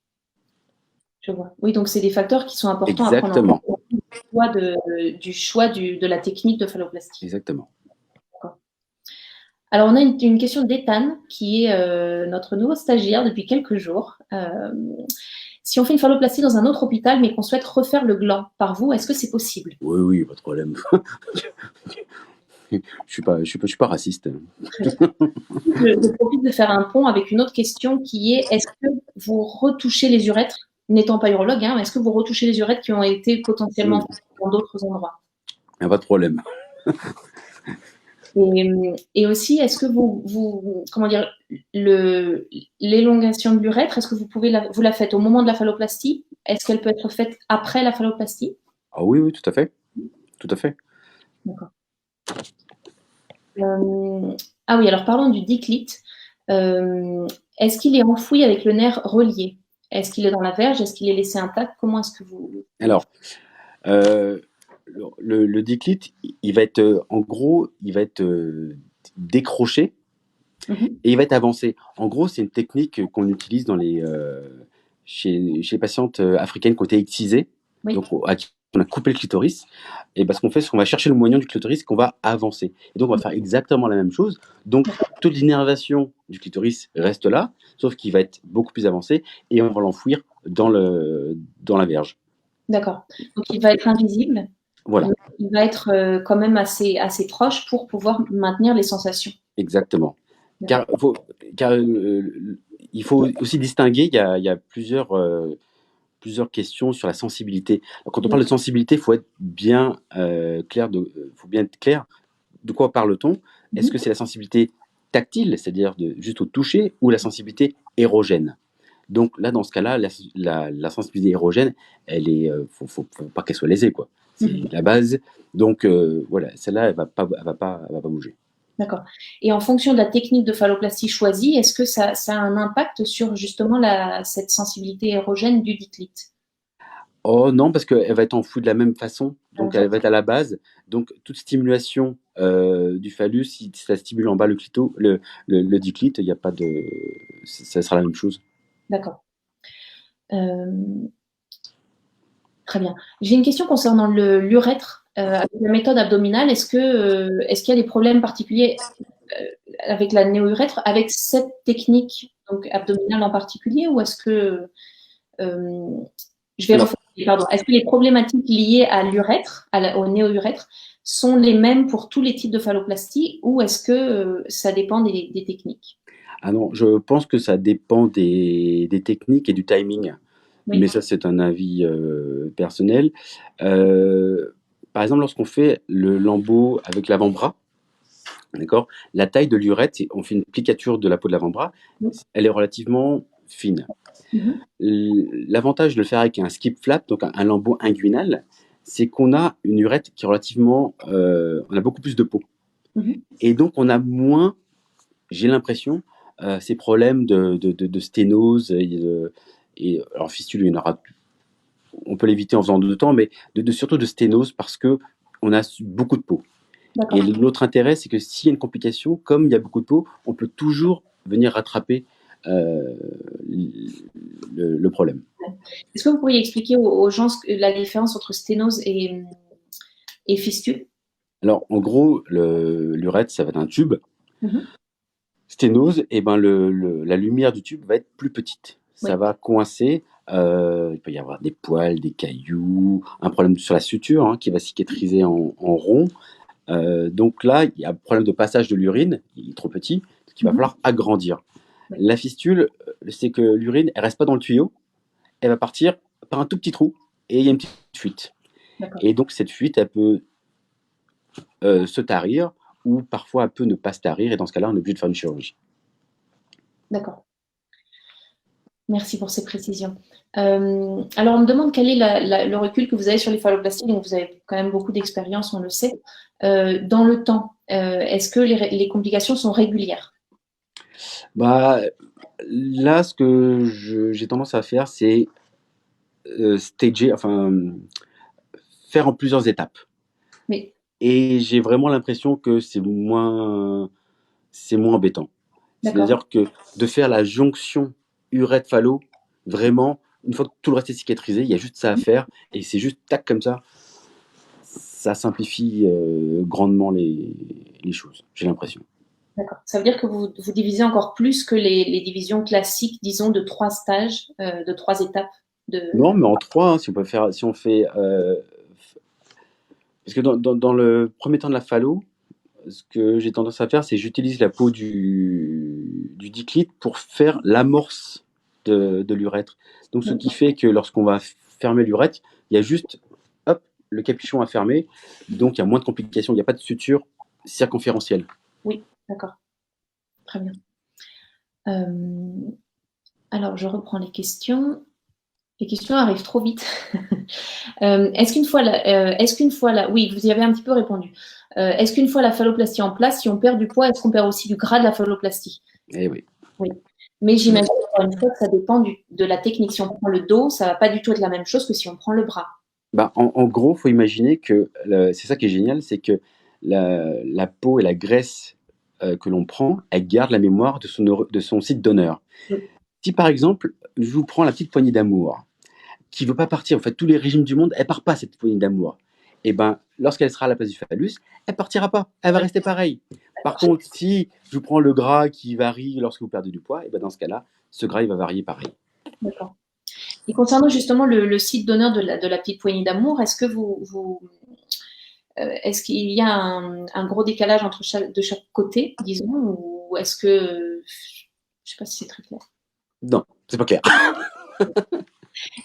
Je vois. Oui, donc c'est des facteurs qui sont importants Exactement. à prendre en compte du choix de la technique de phalloplastie. Exactement. D'accord. Alors, on a une question d'Ethan, qui est notre nouveau stagiaire depuis quelques jours. Si on fait une phalloplastie dans un autre hôpital, mais qu'on souhaite refaire le gland par vous, est-ce que c'est possible? Oui, pas de problème. Je suis pas raciste. Je profite de faire un pont avec une autre question qui est: est-ce que vous retouchez les urètres, n'étant pas urologue, hein, est-ce que vous retouchez les urètres qui ont été potentiellement faits dans d'autres endroits? Pas de problème. Et aussi, est-ce que comment dire, l'élongation de l'urètre, est-ce que vous la faites au moment de la phalloplastie? Est-ce qu'elle peut être faite après la phalloplastie? Ah oui, tout à fait. Tout à fait. D'accord. Ah oui, alors parlons du diclite. Est-ce qu'il est enfoui avec le nerf relié? Est-ce qu'il est dans la verge? Est-ce qu'il est laissé intact? Comment est-ce que vous... Alors, le diclite, il va être, en gros, il va être décroché et il va être avancé. En gros, c'est une technique qu'on utilise chez les patientes africaines qui ont été excisées, donc à qui on a coupé le clitoris. Et ce qu'on fait, c'est qu'on va chercher le moignon du clitoris qu'on va avancer. Et donc, on va faire exactement la même chose. Donc, toute l'innervation du clitoris reste là, sauf qu'il va être beaucoup plus avancé et on va l'enfouir dans la verge. D'accord. Donc, il va être invisible. Voilà. Il va être quand même assez proche pour pouvoir maintenir les sensations. Exactement. Car il faut aussi distinguer, il y a plusieurs questions sur la sensibilité. Alors, quand on parle de sensibilité, il faut être bien clair de quoi parle-t-on. Est-ce que c'est la sensibilité tactile, c'est-à-dire juste au toucher, ou la sensibilité érogène? Donc là, dans ce cas-là, la sensibilité érogène, faut pas qu'elle soit lésée, quoi. C'est la base. Donc voilà, celle-là, elle va pas bouger. D'accord. Et en fonction de la technique de phalloplastie choisie, est-ce que ça a un impact sur justement cette sensibilité érogène du diclite? Oh non, parce qu'elle va être enfouie de la même façon, donc elle va être à la base. Donc toute stimulation du phallus, si ça stimule en bas le diclite, il n'y a pas de... ça sera la même chose. D'accord. Très bien. J'ai une question concernant l'urètre avec la méthode abdominale. Est-ce qu'il y a des problèmes particuliers avec la néo-urètre, avec cette technique donc abdominale en particulier, ou est-ce que est-ce que les problématiques liées à l'urètre, au néo-urètre, sont les mêmes pour tous les types de phalloplastie, ou est-ce que ça dépend des techniques? Ah non, je pense que ça dépend des techniques et du timing, mais Oui. ça, c'est un avis personnel. Euh, Par exemple, lorsqu'on fait le lambeau avec l'avant-bras, d'accord, la taille de l'urètre, on fait une plicature de la peau de l'avant-bras, Oui. elle est relativement fine. Mhm. L'avantage de le faire avec un skip flap, donc un lambeau inguinal, c'est qu'on a une urètre qui est relativement, on a beaucoup plus de peau, Mhm. et donc on a moins, j'ai l'impression, ces problèmes de sténose alors fistule, il y en aura, on peut l'éviter en faisant deux temps, mais surtout de sténose parce que on a beaucoup de peau. Et D'accord. l'autre intérêt, c'est que s'il y a une complication, comme il y a beaucoup de peau, on peut toujours venir rattraper euh, le problème. Est-ce que vous pourriez expliquer aux gens la différence entre sténose et fistule? Alors, en gros, l'urètre, ça va être un tube. Mhm. Sténose, et ben la lumière du tube va être plus petite. Ça Oui. va coincer. Il peut y avoir des poils, des cailloux, un problème sur la suture qui va cicatriser en rond. Donc là, il y a un problème de passage de l'urine, il est trop petit, donc il va Mhm. falloir agrandir. Oui. La fistule, c'est que l'urine, elle reste pas dans le tuyau, elle va partir par un tout petit trou et il y a une petite fuite. D'accord. Et donc cette fuite, elle peut se tarir ou parfois elle peut ne pas se tarir et dans ce cas-là, on est obligé de faire une chirurgie. D'accord. Merci pour ces précisions. Alors, on me demande quel est le recul que vous avez sur les phalloplasties. Donc, vous avez quand même beaucoup d'expérience, on le sait. Dans le temps, est-ce que les complications sont régulières? Bah, là, ce que j'ai tendance à faire, c'est stager, enfin, faire en plusieurs étapes. Oui, Et j'ai vraiment l'impression que c'est moins embêtant. d'accord. C'est-à-dire que de faire la jonction urètre-phallo, vraiment, une fois que tout le reste est cicatrisé, il y a juste ça à faire et c'est juste tac comme ça simplifie grandement les choses, j'ai l'impression. D'accord. Ça veut dire que vous divisez encore plus que les divisions classiques, disons, de 3 stages, de 3 étapes de... Non, mais en trois, si on peut faire, si on fait, parce que dans le premier temps de la phallo, ce que j'ai tendance à faire, c'est j'utilise la peau du diclite pour faire l'amorce de l'urètre. Donc, ce qui fait que lorsqu'on va fermer l'urètre, il y a juste, hop, le capuchon à fermer. Donc, il y a moins de complications. Il n'y a pas de suture circonférentielle. Oui, d'accord. Très bien. Alors, je reprends les questions. Les questions arrivent trop vite. Est-ce qu'une fois la, oui, vous y avez un petit peu répondu. Est-ce qu'une fois la phalloplastie en place, si on perd du poids, est-ce qu'on perd aussi du gras de la phalloplastie? Eh oui. Oui. Mais j'imagine encore une fois que ça dépend de la technique. Si on prend le dos, ça va pas du tout être la même chose que si on prend le bras. Bah, en gros, il faut imaginer que c'est ça qui est génial, c'est que la peau et la graisse que l'on prend, elle garde la mémoire de son site d'honneur. Oui. Si par exemple, je vous prends la petite poignée d'amour, qui veut pas partir. En fait, tous les régimes du monde, elle part pas cette poignée d'amour. Et ben, lorsqu'elle sera à la place du phallus, elle partira pas. Elle va rester pareille. Par D'accord. contre, si je vous prends le gras qui varie lorsque vous perdez du poids, et ben dans ce cas-là, ce gras il va varier pareil. D'accord. Et concernant justement le site d'honneur de la petite poignée d'amour, est-ce que est-ce qu'il y a un gros décalage de chaque côté, disons, ou est-ce que, je sais pas si c'est très clair. Non, c'est pas clair.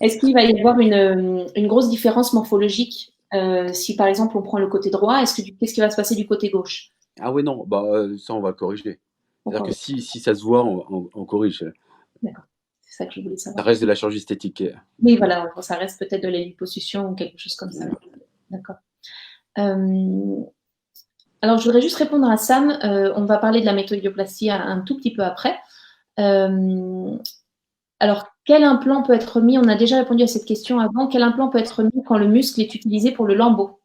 Est-ce qu'il va y avoir une grosse différence morphologique si par exemple on prend le côté droit, qu'est-ce qui va se passer du côté gauche? Ah ouais, non, bah ça on va le corriger. C'est-à-dire que D'accord, si ça se voit, on corrige. d'accord. C'est ça que je voulais Ça savoir. reste de la chirurgie esthétique. Oui, voilà, ça reste peut-être de la liposuction ou quelque chose comme ça. D'accord. Euh, alors, je voudrais juste répondre à Sam. On va parler de la méthodioplastie un tout petit peu après. Euh, alors, quel implant peut être mis? On a déjà répondu à cette question avant. Quel implant peut être mis quand le muscle est utilisé pour le lambeau?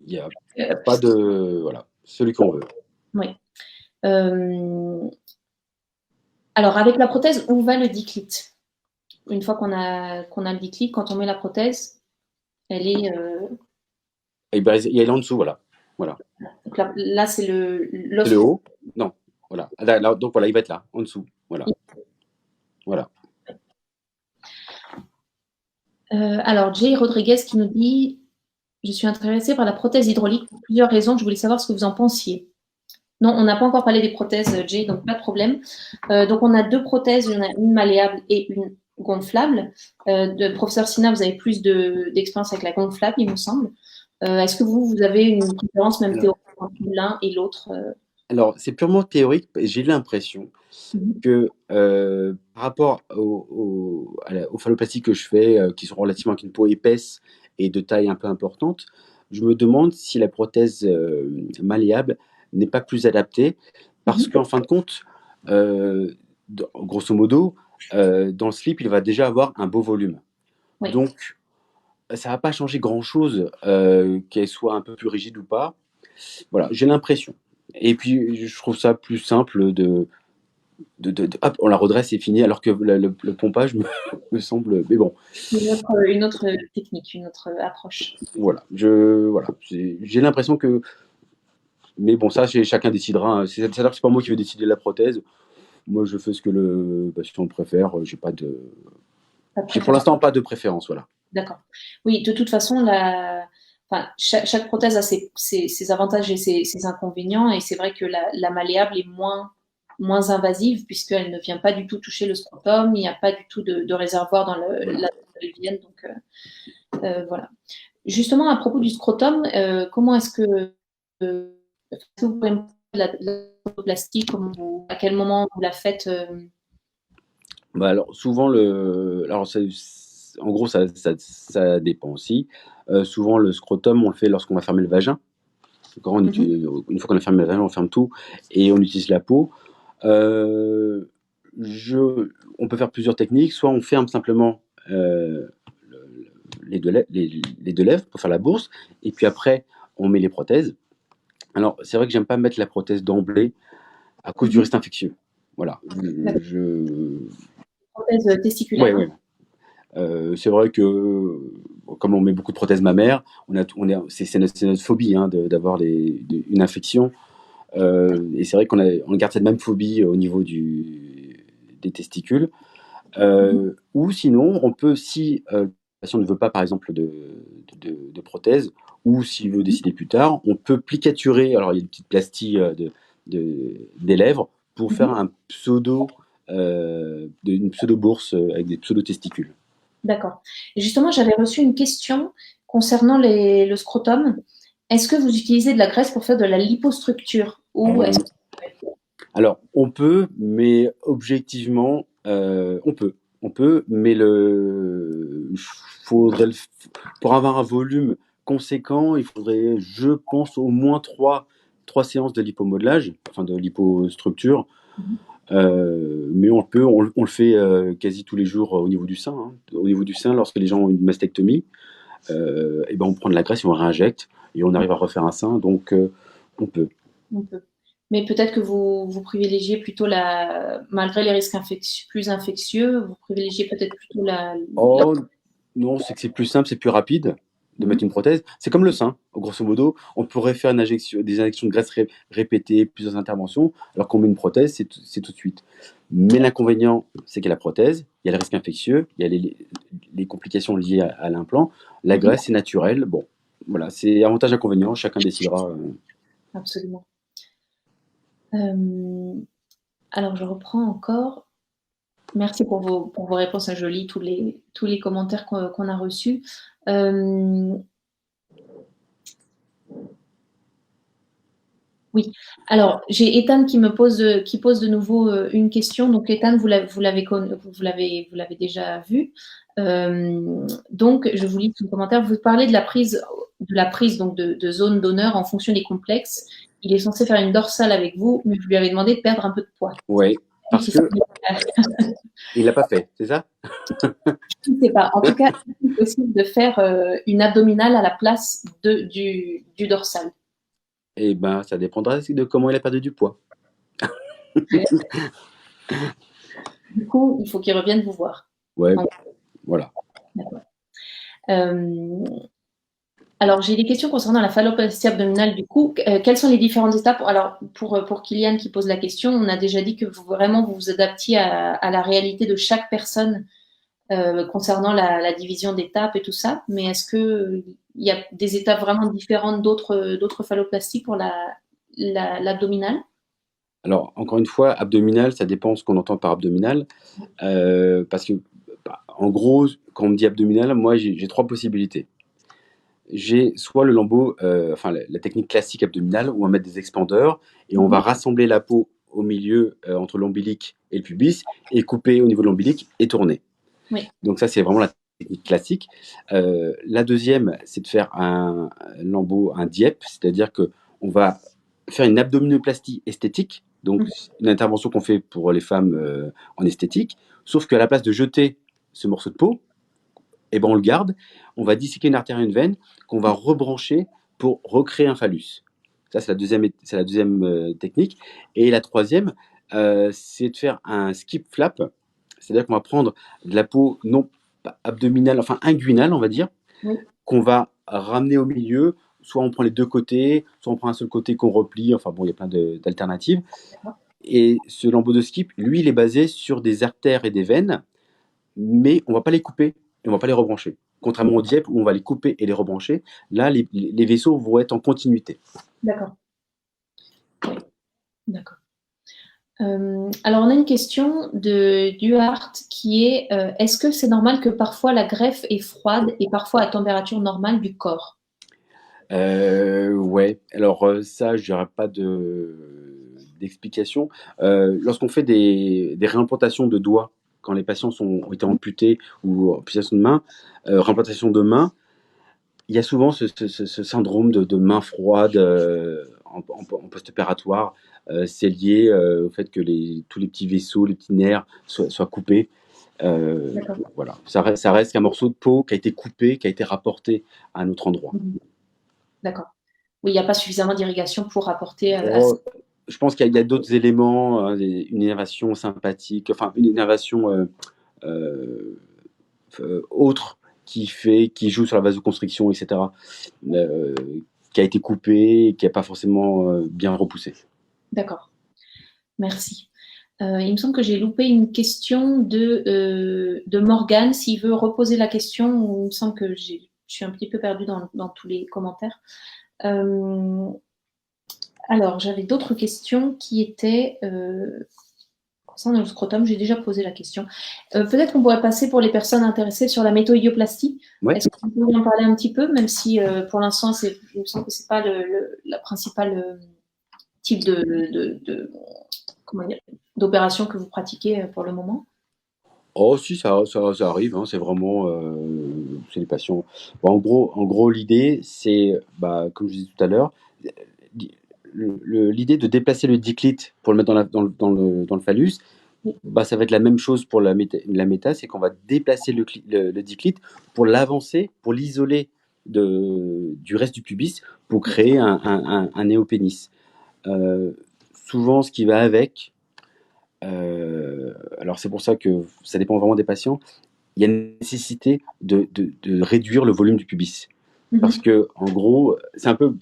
Il n'y a Euh, pas de. Voilà, celui qu'on veut. oui. Euh, alors, avec la prothèse, où va le diclite? Une fois qu'on a le diclite, quand on met la prothèse, elle est. Et ben, il est là en dessous, voilà. Voilà. Donc là c'est C'est l'os. le haut? Non. Voilà. Donc voilà, il va être là, en dessous. Voilà. Voilà. Alors, Jay Rodriguez qui nous dit: je suis intéressée par la prothèse hydraulique pour plusieurs raisons. Je voulais savoir ce que vous en pensiez. Non, on n'a pas encore parlé des prothèses, Jay, donc pas de problème. Donc, on a deux prothèses, il y en a une malléable et une gonflable. De professeur Sina, vous avez plus d'expérience avec la gonflable, il me semble. Est-ce que vous avez une préférence même Alors, théorique entre l'un et l'autre? alors, c'est purement théorique. J'ai l'impression Mhm. que par rapport aux phalloplasties que je fais, qui sont relativement avec une peau épaisse et de taille un peu importante, je me demande si la prothèse malléable n'est pas plus adaptée parce Mhm. qu'en fin de compte, euh, grosso modo, dans le slip, il va déjà avoir un beau volume. Oui, Donc, ça va pas changer grand-chose qu'elle soit un peu plus rigide ou pas. Voilà, j'ai l'impression. Et puis, je trouve ça plus simple hop, on la redresse, c'est fini, alors que le pompage me semble. Mais bon, une autre technique, une autre approche. voilà. Voilà. J'ai l'impression que. Mais bon, ça, chacun décidera, hein. C'est-à-dire que c'est pas moi qui vais décider de la prothèse. Moi, je fais ce que le patient préfère. Pas de J'ai pour préférence. l'instant pas de préférence, voilà. D'accord. Oui, de toute façon, enfin, chaque prothèse a ses avantages et ses inconvénients. Et c'est vrai que la malléable est moins invasive puisqu'elle ne vient pas du tout toucher le scrotum. Il n'y a pas du tout de réservoir dans Voilà. la pelvienne. Donc, voilà. Justement, à propos du scrotum, comment est-ce que vous pouvez me parler de la plastique, à quel moment vous la faites? Bah, alors, souvent, en gros, ça dépend aussi. Souvent, le scrotum, on le fait lorsqu'on va fermer le vagin. Mhm. Une fois qu'on a fermé le vagin, on ferme tout et on utilise la peau. Euh, on peut faire plusieurs techniques. Soit on ferme simplement les deux lèvres pour faire la bourse, et puis après, on met les prothèses. Alors, c'est vrai que j'aime pas mettre la prothèse d'emblée à cause du Mhm. risque infectieux. Voilà. La prothèse Ouais, testiculaire. ouais. C'est vrai que, comme on met beaucoup de prothèses mammaires, c'est notre phobie hein, d'avoir une infection. Et c'est vrai on garde cette même phobie au niveau des testicules. Mhm. Ou sinon, on peut, si le patient ne veut pas, par exemple, de prothèse, ou s'il veut décider plus tard, on peut plicaturer. Alors, il y a une petite plastie des lèvres pour faire Mhm. une pseudo-bourse avec des pseudo-testicules. D'accord. Et justement, j'avais reçu une question concernant le scrotum. Est-ce que vous utilisez de la graisse pour faire de la lipostructure ou Euh, est-ce alors, on peut, mais objectivement, on peut, mais faudrait pour avoir un volume conséquent, il faudrait, je pense, au moins trois séances de lipomodelage, enfin de lipostructure. Mhm. Mais on le fait quasi tous les jours au niveau du sein, hein. Au niveau du sein, lorsque les gens ont une mastectomie, et ben on prend de la graisse et on réinjecte et on arrive à refaire un sein, donc on peut. On peut. Mais peut-être que vous privilégiez plutôt malgré les risques plus infectieux, vous privilégiez peut-être plutôt Oh non, c'est que c'est plus simple, c'est plus rapide de mettre Mhm. une prothèse. C'est comme le sein, grosso modo. On pourrait faire des injections de graisse répétées, plusieurs interventions, alors qu'on met une prothèse, c'est tout de suite. Mais l'inconvénient, c'est qu'il y a la prothèse, il y a le risque infectieux, il y a les complications liées à l'implant. La Mhm. graisse, c'est naturel. Bon, voilà, c'est avantage-inconvénient, chacun décidera. Absolument. Euh, alors, je reprends encore. Merci pour vos réponses. Je lis tous les commentaires qu'on a reçus. Euh, oui. Alors, j'ai Ethan qui pose de nouveau une question. Donc, Ethan, vous l'avez déjà vu. Donc, je vous lis son commentaire. Vous parlez de la prise donc de zone d'honneur en fonction des complexes. Il est censé faire une dorsale avec vous, mais vous lui avez demandé de perdre un peu de poids. Ouais, Et parce qui que il l'a pas fait, c'est ça? Je ne sais pas. En tout cas, il est possible de faire une abdominale à la place du dorsal. Eh ben, ça dépendra de comment il a perdu du poids. Du coup, il faut qu'il revienne vous voir. Ouais, En- voilà. D'accord. Euh, alors, j'ai des questions concernant la phalloplastie abdominale. Du coup, quelles sont les différentes étapes? Alors, pour Kylian qui pose la question, on a déjà dit que vous vous adaptiez à la réalité de chaque personne concernant la division d'étapes et tout ça. Mais est-ce que il y a des étapes vraiment différentes d'autres phalloplasties pour l'abdominal? Alors, encore une fois, abdominal, ça dépend ce qu'on entend par abdominal. Parce que, bah, en gros, quand on me dit abdominal, moi, j'ai trois possibilités. J'ai soit le lambeau, enfin la technique classique abdominale, où on va mettre des expandeurs et on va rassembler la peau au milieu, entre l'ombilic et le pubis, et couper au niveau de l'ombilic et tourner. Oui. Donc ça, c'est vraiment la technique classique. La deuxième, c'est de faire un lambeau, un DIEP, c'est-à-dire que on va faire une abdominoplastie esthétique, donc une intervention qu'on fait pour les femmes en esthétique, sauf qu'à la place de jeter ce morceau de peau, eh ben on le garde, on va disséquer une artère et une veine qu'on va rebrancher pour recréer un phallus. Ça, c'est la deuxième technique. Et la troisième, c'est de faire un skip flap, c'est-à-dire qu'on va prendre de la peau non pas abdominale, enfin inguinale, on va dire, Oui. qu'on va ramener au milieu. Soit on prend les deux côtés, soit on prend un seul côté qu'on replie. Enfin bon, il y a plein d'alternatives. D'accord. Et ce lambeau de skip, lui, il est basé sur des artères et des veines, mais on ne va pas les couper et on ne va pas les rebrancher. Contrairement au DIEP où on va les couper et les rebrancher, là, les vaisseaux vont être en continuité. D'accord. Oui. D'accord. Alors, on a une question de Duhart qui est est-ce que c'est normal que parfois la greffe est froide et parfois à température normale du corps? Ouais, alors ça, je n'aurais pas d'explication. Lorsqu'on fait des réimplantations de doigts, quand les patients ont été amputés ou amputations de main, réimplantation de main, il y a souvent ce syndrome de main froide en post-opératoire. C'est lié au fait que tous les petits vaisseaux, les petits nerfs soient coupés. Voilà, ça reste qu'un morceau de peau qui a été coupé, qui a été rapporté à un autre endroit. D'accord. Oui, il n'y a pas suffisamment d'irrigation pour apporter à Oh, je pense qu'il y a d'autres éléments, une innervation sympathique, enfin une innervation euh, autre qui joue sur la vasoconstriction, etc., euh, qui a été coupé et qui n'a pas forcément bien repoussé. D'accord. Merci. Il me semble que j'ai loupé une question de Morgane. S'il veut reposer la question, il me semble que je suis un petit peu perdue dans tous les commentaires. Alors, j'avais d'autres questions qui étaient concernant le scrotum. J'ai déjà posé la question. Peut-être qu'on pourrait passer pour les personnes intéressées sur la métoidioplastie. Ouais. Est-ce que vous pouvez en parler un petit peu, même si pour l'instant, il me semble que ce n'est pas la principale type comment dire, d'opération que vous pratiquez pour le moment? Oh si, ça arrive, hein, c'est vraiment c'est les patients. Bon, en gros l'idée, c'est, bah, comme je disais tout à l'heure, l'idée de déplacer le diclite pour le mettre dans le phallus, bah, ça va être la même chose pour la méta, c'est qu'on va déplacer le diclite pour l'avancer, pour l'isoler du reste du pubis, pour créer un néopénis. Souvent, ce qui va avec, alors c'est pour ça que ça dépend vraiment des patients, il y a une nécessité de réduire le volume du pubis. Parce que, en gros, c'est un peu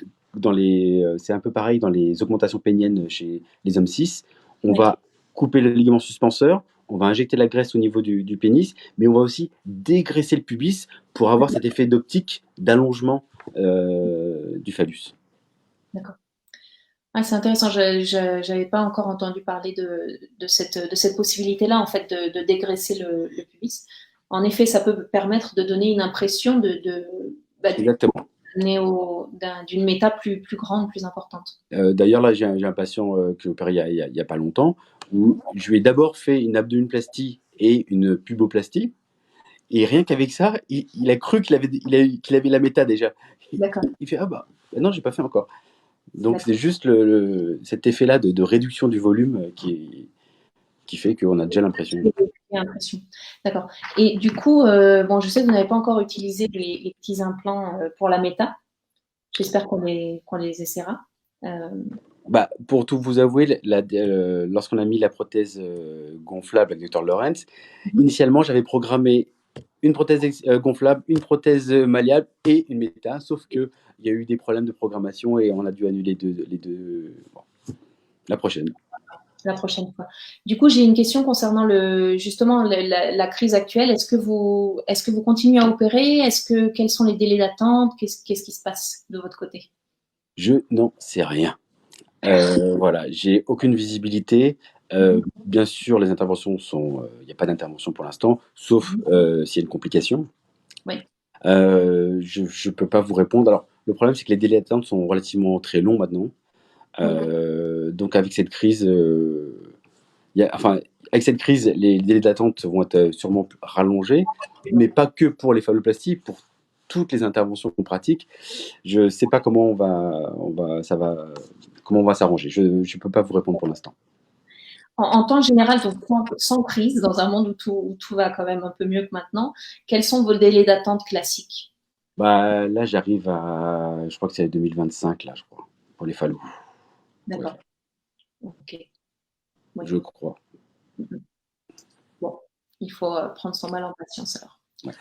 pareil dans les augmentations péniennes chez les hommes cis. On Oui. va couper le ligament suspenseur, on va injecter la graisse au niveau du pénis, mais on va aussi dégraisser le pubis pour avoir cet effet d'optique d'allongement du phallus. D'accord. Ah, c'est intéressant. Je n'avais pas encore entendu parler de cette possibilité-là, en fait, de dégraisser le pubis. En effet, ça peut permettre de donner une impression Exactement. d'une méta plus grande, plus importante. D'ailleurs, là, j'ai un patient que j'ai opéré il y a pas longtemps, où je lui ai d'abord fait une abdominoplastie et une puboplastie. Et rien qu'avec ça, il a cru qu'il avait la méta déjà. D'accord. Il fait ah bah non, j'ai pas fait encore. Donc D'accord. c'est juste cet effet-là de réduction du volume qui fait qu'on a déjà l'impression. L'impression. D'accord. Et du coup, bon, je sais que vous n'avez pas encore utilisé les petits implants pour la méta. J'espère qu'on les essaiera. Bah, pour tout vous avouer, lorsqu'on a mis la prothèse gonflable avec Dr Lawrence, initialement j'avais programmé une prothèse gonflable, une prothèse malléable et une méta, sauf qu'il y a eu des problèmes de programmation et on a dû annuler les deux. Bon, la prochaine. La prochaine fois. Du coup, j'ai une question concernant justement la crise actuelle. Est-ce que vous continuez à opérer? Quels sont les délais d'attente? Qu'est-ce qui se passe de votre côté? Je n'en sais rien. Voilà, j'ai aucune visibilité. Bien sûr, les interventions sont, il n'y a pas d'intervention pour l'instant, sauf s'il y a une complication. Oui. Je ne peux pas vous répondre. Alors, le problème, c'est que les délais d'attente sont relativement très longs maintenant. Donc, avec cette crise, enfin, avec cette crise, les délais d'attente vont être sûrement rallongés, mais pas que pour les phalloplasties, pour toutes les interventions qu'on pratique. Je ne sais pas comment comment on va s'arranger. Je ne peux pas vous répondre pour l'instant. En temps général, donc sans crise, dans un monde où tout va quand même un peu mieux que maintenant, quels sont vos délais d'attente classiques? Bah, là, j'arrive à, je crois que c'est 2025, là, je crois, pour les phallos. D'accord. Ouais. Ok. Ouais. Je crois. Bon, il faut prendre son mal en patience alors. Ouais.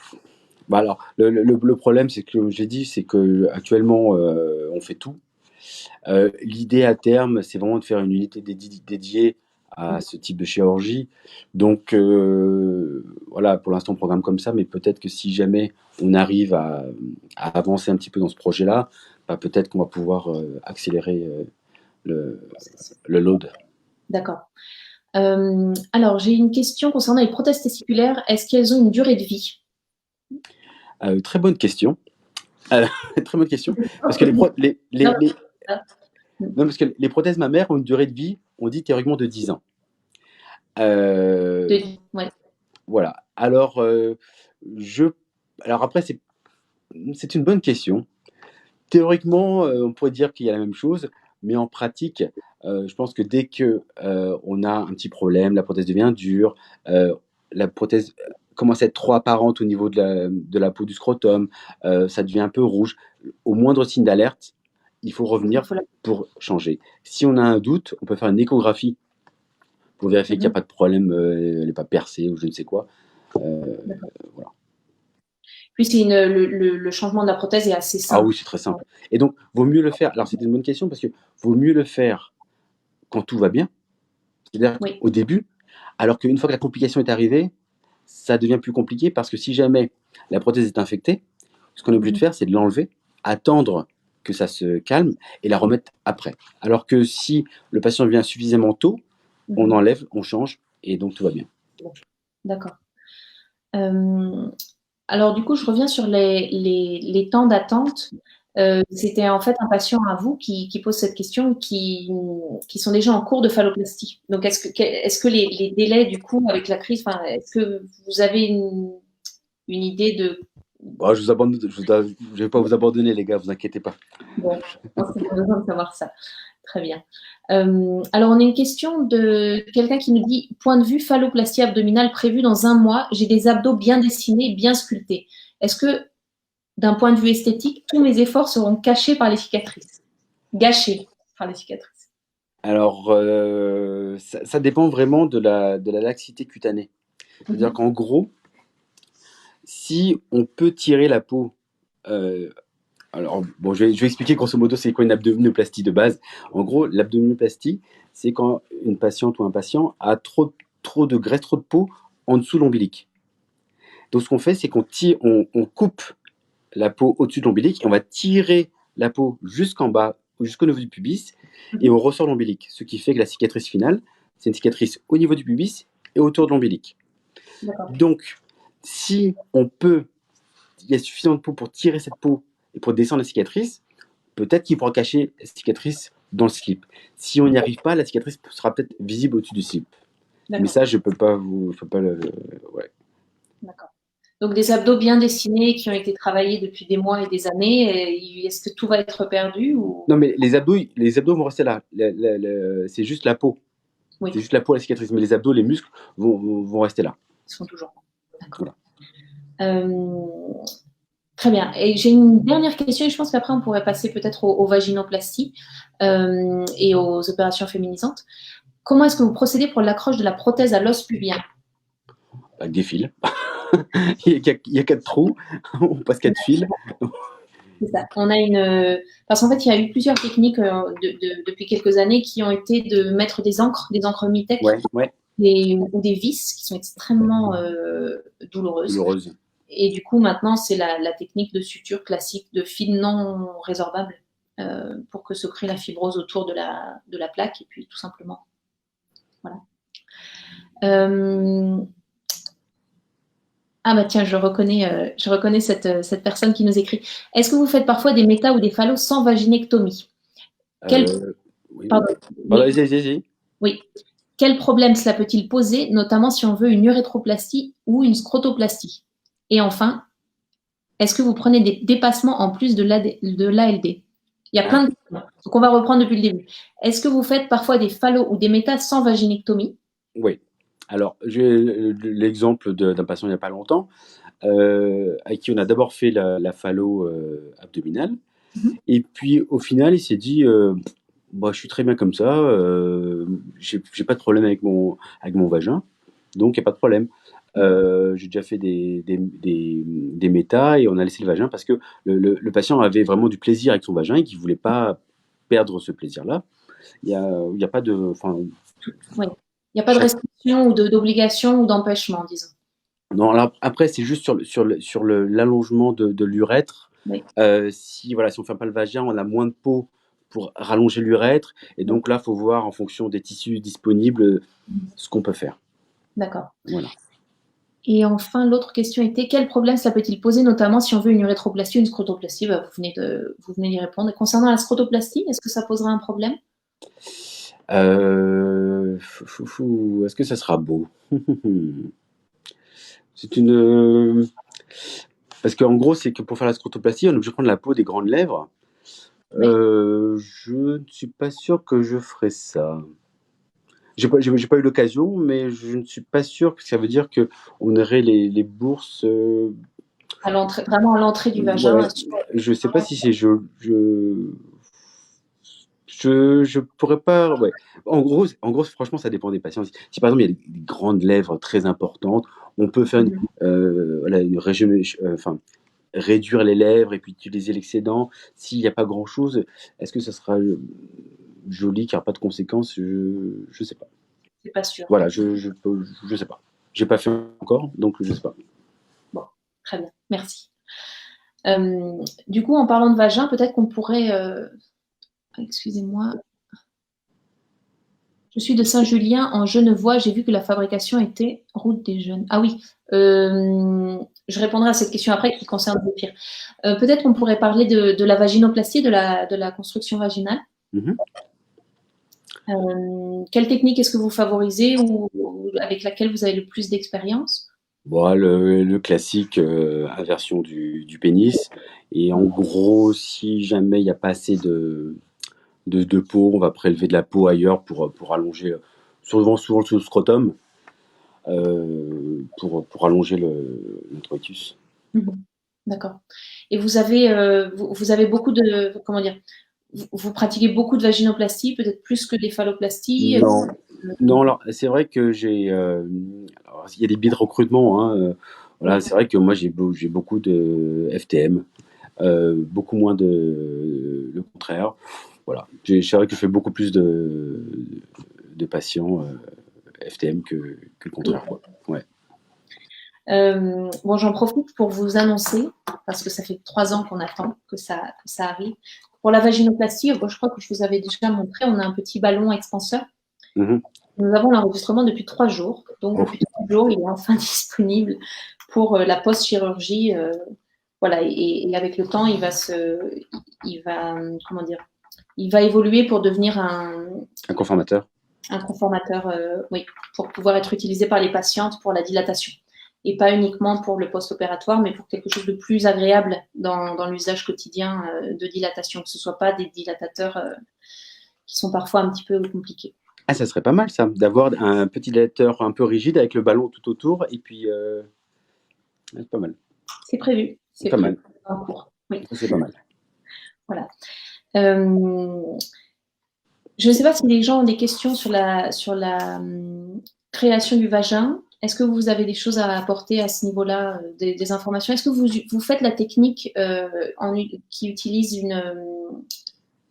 Bah alors, le problème, c'est que, comme j'ai dit, c'est que actuellement, on fait tout. L'idée à terme, c'est vraiment de faire une unité dédiée à ce type de chirurgie. Donc, voilà, pour l'instant, on programme comme ça, mais peut-être que si jamais on arrive à avancer un petit peu dans ce projet-là, bah, peut-être qu'on va pouvoir accélérer le load. D'accord. Alors, j'ai une question concernant les prothèses testiculaires. Est-ce qu'elles ont une durée de vie? Très bonne question. Très bonne question. Parce que non, parce que les prothèses mammaires ont une durée de vie, on dit théoriquement de 10 ans. Ouais. Voilà. Alors après, c'est une bonne question. Théoriquement, on pourrait dire qu'il y a la même chose, mais en pratique, je pense que dès que on a un petit problème, la prothèse devient dure, la prothèse commence à être trop apparente au niveau de la peau du scrotum, ça devient un peu rouge. Au moindre signe d'alerte, il faut revenir pour changer. Si on a un doute, on peut faire une échographie pour vérifier qu'il n'y a pas de problème, elle n'est pas percée ou je ne sais quoi. Voilà. Puis le changement de la prothèse est assez simple. Ah oui, c'est très simple. Et donc, vaut mieux le faire. Alors, c'était une bonne question parce que vaut mieux le faire quand tout va bien, c'est-à-dire au début, alors qu'une fois que la complication est arrivée, ça devient plus compliqué parce que si jamais la prothèse est infectée, ce qu'on est obligé de faire, c'est de l'enlever, attendre que ça se calme et la remettre après. Alors que si le patient vient suffisamment tôt, on enlève, on change et donc tout va bien. D'accord. Alors, du coup, je reviens sur les temps d'attente. C'était en fait un patient à vous qui pose cette question, qui sont déjà en cours de phalloplastie. Donc, est-ce que les délais, du coup, avec la crise, est-ce que vous avez une idée de... Oh, je vais pas vous abandonner, les gars, vous inquiétez pas. Bon, je pense qu'on a besoin de savoir ça. Très bien. Alors, on a une question de quelqu'un qui nous dit: point de vue phalloplastie abdominale prévue dans un mois, j'ai des abdos bien dessinés, bien sculptés. Est-ce que, d'un point de vue esthétique, tous mes efforts seront cachés par les cicatrices? Gâchés par les cicatrices? Alors, ça dépend vraiment de la laxité cutanée. C'est-à-dire qu'en gros, si on peut tirer la peau, alors bon, je vais expliquer grosso modo c'est quoi une abdominoplastie de base. En gros, l'abdominoplastie, c'est quand une patiente ou un patient a trop de graisse, trop de peau en dessous de l'ombilic. Donc ce qu'on fait, c'est on coupe la peau au-dessus de l'ombilic et on va tirer la peau jusqu'en bas, jusqu'au niveau du pubis, et on ressort l'ombilic. Ce qui fait que la cicatrice finale, c'est une cicatrice au niveau du pubis et autour de l'ombilic. Donc, si il y a suffisamment de peau pour tirer cette peau et pour descendre la cicatrice, peut-être qu'il pourra cacher la cicatrice dans le slip. Si on n'y arrive pas, la cicatrice sera peut-être visible au-dessus du slip. Mais ça, je peux pas ouais. D'accord. Donc, des abdos bien dessinés qui ont été travaillés depuis des mois et des années, est-ce que tout va être perdu ou... Non, mais les abdos vont rester là. C'est juste la peau. Oui. C'est juste la peau, la cicatrice. Mais les abdos, les muscles vont rester là. Ils sont toujours là. D'accord. Voilà. Très bien. Et j'ai une dernière question et je pense qu'après, on pourrait passer peut-être aux vaginoplasties et aux opérations féminisantes. Comment est-ce que vous procédez pour l'accroche de la prothèse à l'os pubien? Avec des fils. Il y a 4 trous, on passe 4 fils. C'est ça. On a parce qu'en fait, il y a eu plusieurs techniques depuis quelques années qui ont été de mettre des encres Mitex, ou des vis qui sont extrêmement douloureuses. Et du coup, maintenant, c'est la technique de suture classique de fil non résorbables pour que se crée la fibrose autour de la plaque, et puis tout simplement. Voilà. Ah bah tiens, je reconnais cette personne qui nous écrit. Est-ce que vous faites parfois des méta ou des phallos sans vaginectomie? Quel, Oui, pardon, pardon, oui, vas-y. oui. Quel problème cela peut-il poser, notamment si on veut une urétroplastie ou une scrotoplastie? Et enfin, est-ce que vous prenez des dépassements en plus de l'ALD? Il y a plein de questions. Donc on va reprendre depuis le début. Est-ce que vous faites parfois des phallos ou des métas sans vaginectomie? Oui. Alors, j'ai l'exemple d'un patient il n'y a pas longtemps, à qui on a d'abord fait la phallo abdominale. Mhm. Et puis, au final, il s'est dit bah, je suis très bien comme ça, j'ai pas de problème avec mon vagin, donc il n'y a pas de problème. J'ai déjà fait des métas et on a laissé le vagin parce que le patient avait vraiment du plaisir avec son vagin et qu'il ne voulait pas perdre ce plaisir-là. Il y a pas de. Enfin, Oui. Il n'y a pas de chaque restriction ou d'obligation ou d'empêchement, disons. Non, là, après, c'est juste sur l'allongement de l'urètre. Oui. Si, voilà, si on ne ferme pas le vagin, on a moins de peau pour rallonger l'urètre. Et donc là, il faut voir en fonction des tissus disponibles ce qu'on peut faire. D'accord. Voilà. Et enfin, l'autre question était quel problème ça peut-il poser, notamment si on veut une urétroplastie ou une scrotoplastie? Bah, vous venez d'y répondre. Et concernant la scrotoplastie, est-ce que ça posera un problème? Est-ce que ça sera beau? C'est une. Parce qu'en gros, c'est que pour faire la scrotoplastie, on est obligé de prendre la peau des grandes lèvres. Oui. Je ne suis pas sûr que je ferais ça. J'ai pas eu l'occasion, mais je ne suis pas sûr que ça veut dire qu'on aurait les bourses. À l'entrée, vraiment à l'entrée du vagin. Ouais, je sais pas si c'est je pourrais pas. Ouais. En gros, franchement, ça dépend des patients. Si par exemple il y a des grandes lèvres très importantes, on peut faire Mhm. voilà, enfin, réduire les lèvres et puis utiliser l'excédent. S'il n'y a pas grand-chose, est-ce que ça sera joli, qu'il n'y aura pas de conséquences? Je sais pas. C'est pas sûr. Voilà, je sais pas. J'ai pas fait encore, donc je sais pas. Bon, très bien, merci. Du coup, en parlant de vagin, peut-être qu'on pourrait. Excusez-moi. Je suis de Saint-Julien en Genevois. J'ai vu que la fabrication était route des Jeunes. Ah oui, je répondrai à cette question après qui concerne le pire. Peut-être qu'on pourrait parler de la vaginoplastie, de la construction vaginale. Mhm. Quelle technique est-ce que vous favorisez ou avec laquelle vous avez le plus d'expérience? Bon, le classique inversion du pénis. Et en gros, si jamais il n'y a pas assez de peau, on va prélever de la peau ailleurs pour allonger, souvent sous le scrotum, pour allonger l'introitus. Mhm. D'accord. Et vous avez beaucoup de, comment dire, vous pratiquez beaucoup de vaginoplastie, peut-être plus que des phalloplasties. Non, non, alors c'est vrai que alors, il y a des biais de recrutement, hein, Oui, voilà, c'est vrai que moi j'ai beaucoup de FTM, beaucoup moins le contraire. Voilà, c'est vrai que je fais beaucoup plus de patients FTM que le oui. contraire, quoi. Ouais. Bon, j'en profite pour vous annoncer, parce que ça fait 3 ans qu'on attend que ça arrive. Pour la vaginoplastie, bon, je crois que je vous avais déjà montré, on a un petit ballon expanseur. Mhm. Nous avons l'enregistrement depuis 3 jours. Donc, Oh. depuis 3 jours, il est enfin disponible pour la post-chirurgie. Voilà, et avec le temps, comment dire, il va évoluer pour devenir Un conformateur. un conformateur, oui, pour pouvoir être utilisé par les patientes pour la dilatation. Et pas uniquement pour le post-opératoire, mais pour quelque chose de plus agréable dans l'usage quotidien de dilatation, que ce ne soit pas des dilatateurs qui sont parfois un petit peu compliqués. Ah, ça serait pas mal ça, d'avoir un petit dilateur un peu rigide avec le ballon tout autour, et puis c'est pas mal. C'est prévu, c'est Pas prévu mal. en cours. Oui, Ça, c'est pas mal. voilà. Je ne sais pas si les gens ont des questions sur la création du vagin. Est-ce que vous avez des choses à apporter à ce niveau-là, des informations? Est-ce que vous faites la technique qui utilise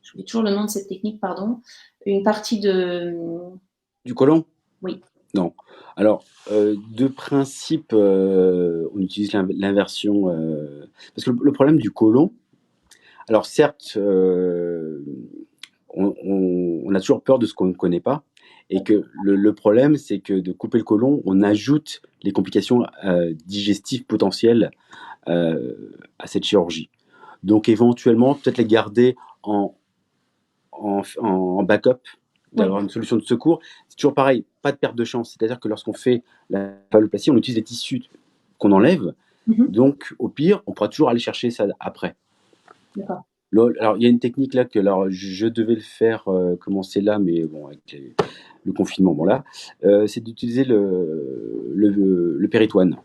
j'oublie toujours le nom de cette technique, pardon, une partie de... Du côlon? Oui, Non. Alors, de principe, on utilise l'inversion, parce que le problème du côlon, Alors certes, on a toujours peur de ce qu'on ne connaît pas et que le problème, c'est que de couper le côlon, on ajoute les complications digestives potentielles à cette chirurgie. Donc éventuellement, peut-être les garder en backup, Oui. d'avoir une solution de secours. C'est toujours pareil, pas de perte de chance. C'est-à-dire que lorsqu'on fait la phalloplastie, on utilise les tissus qu'on enlève. Donc, au pire, on pourra toujours aller chercher ça après. D'accord. Alors, il y a une technique là que je devais le faire, commencer là, mais bon, avec le confinement, bon là, c'est d'utiliser le péritoine.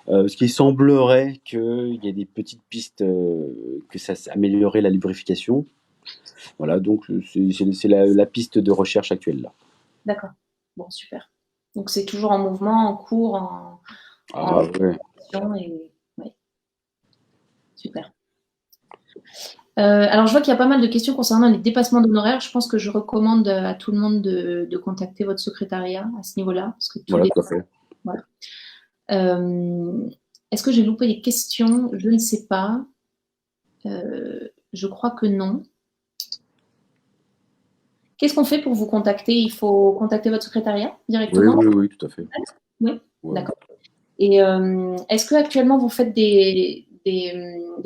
Parce qu'il semblerait qu'il y ait des petites pistes que ça améliorerait la lubrification. Voilà, donc c'est la piste de recherche actuelle là. D'accord. Bon, super. Donc c'est toujours en mouvement, en cours, Ah ouais. et ouais. Super. Alors je vois qu'il y a pas mal de questions concernant les dépassements d'honoraires. Je pense que je recommande à tout le monde de contacter votre secrétariat à ce niveau-là, parce que Voilà, tout à fait. Voilà. Est-ce que j'ai loupé des questions? Je ne sais pas. Je crois que non. Qu'est-ce qu'on fait pour vous contacter? Il faut contacter votre secrétariat directement? Oui, tout à fait. Oui, Ouais. d'accord. Et est-ce que actuellement vous faites des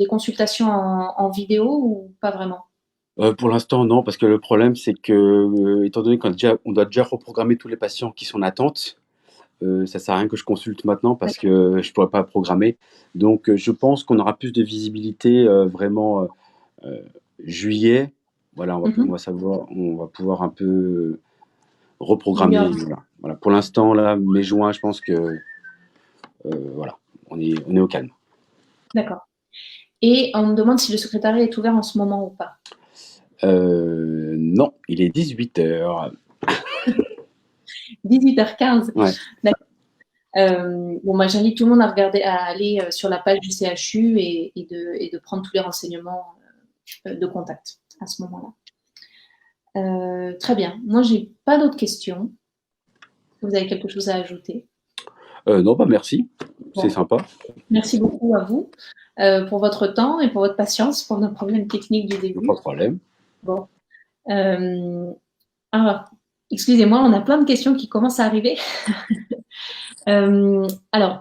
consultations en vidéo ou pas vraiment? Pour l'instant, non, parce que le problème, c'est que, étant donné on doit déjà reprogrammer tous les patients qui sont en attente, ça sert à rien que je consulte maintenant parce que je pourrais pas programmer. Donc, je pense qu'on aura plus de visibilité vraiment juillet. Voilà, on va pouvoir un peu reprogrammer. Voilà. Pour l'instant, là, mai-juin, je pense que voilà, on est au calme. D'accord. Et on me demande si le secrétariat est ouvert en ce moment ou pas. Non, il est 18h. 18h15. Ouais. D'accord. Bon, moi, j'invite tout le monde à aller sur la page du CHU et de prendre tous les renseignements de contact à ce moment-là. Très bien. Moi, j'ai pas d'autres questions. Vous avez quelque chose à ajouter? Non, bah merci, c'est Bon. sympa. Merci beaucoup à vous pour votre temps et pour votre patience pour nos problèmes techniques du début. Pas de problème. Bon. Alors, excusez-moi, on a plein de questions qui commencent à arriver. Alors,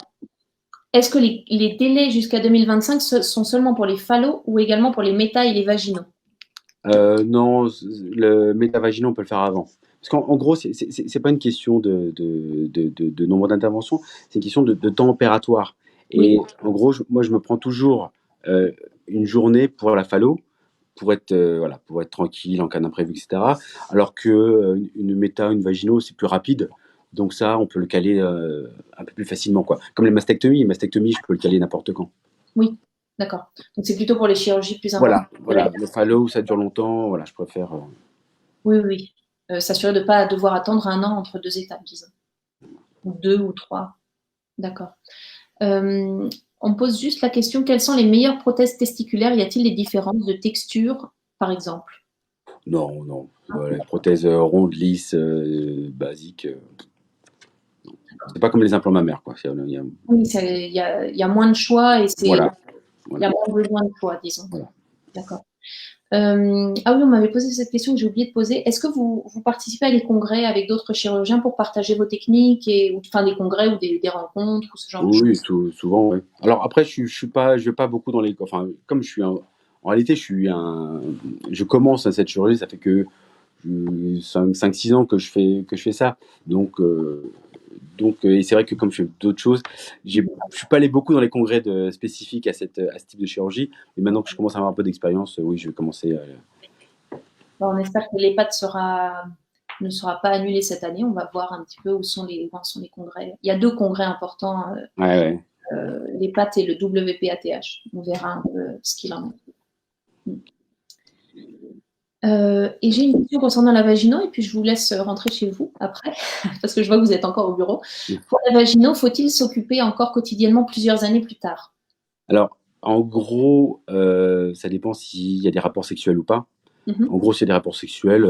est-ce que les délais jusqu'à 2025 sont seulement pour les phallos ou également pour les méta et les vaginaux? Non, le métavaginal, on peut le faire avant. Parce qu'en gros, c'est pas une question de nombre d'interventions, c'est une question de temps opératoire. Et en gros, moi, je me prends toujours une journée pour la phallo, pour être, voilà, pour être tranquille en cas d'imprévu, etc. Alors que une méta, une vaginaux, c'est plus rapide. Donc ça, on peut le caler un peu plus facilement, quoi. Comme les mastectomies. Les mastectomies, je peux le caler n'importe quand. Oui, d'accord. Donc c'est plutôt pour les chirurgies plus importantes. Voilà. Le phallo, ça dure longtemps, voilà, je préfère. Oui. S'assurer de ne pas devoir attendre 1 an entre 2 étapes, disons. Ou 2 ou 3. D'accord. On pose juste la question, quelles sont les meilleures prothèses testiculaires? Y a-t-il des différences de texture, par exemple? Non. Les prothèses rondes, lisses, basiques. C'est pas comme les implants mammaires, quoi. Oui, il y a moins de choix et il y a moins besoin de choix, disons. Voilà. D'accord. Ah oui, on m'avait posé cette question que j'ai oublié de poser. Est-ce que vous participez à des congrès avec d'autres chirurgiens pour partager vos techniques enfin des congrès ou des rencontres ou ce genre de choses? Oui, souvent, oui. Alors après, je vais pas beaucoup dans les, enfin, comme en réalité, je commence à cette chirurgie, ça fait que 5-6 ans que je fais ça. Donc, et c'est vrai que comme je fais d'autres choses, je suis pas allé beaucoup dans les congrès spécifiques à ce type de chirurgie. Mais maintenant que je commence à avoir un peu d'expérience, oui, je vais commencer. On espère que l'EHPAD ne sera pas annulé cette année. On va voir un petit peu où sont les congrès. Il y a 2 congrès importants, Ouais. l'EHPAD et le WPATH. On verra un peu ce qu'il en est. Et j'ai une question concernant la vaginaux, et puis je vous laisse rentrer chez vous après, parce que je vois que vous êtes encore au bureau. Pour la vaginaux, faut-il s'occuper encore quotidiennement plusieurs années plus tard? Alors, en gros, ça dépend s'il y a des rapports sexuels ou pas. En gros, s'il y a des rapports sexuels,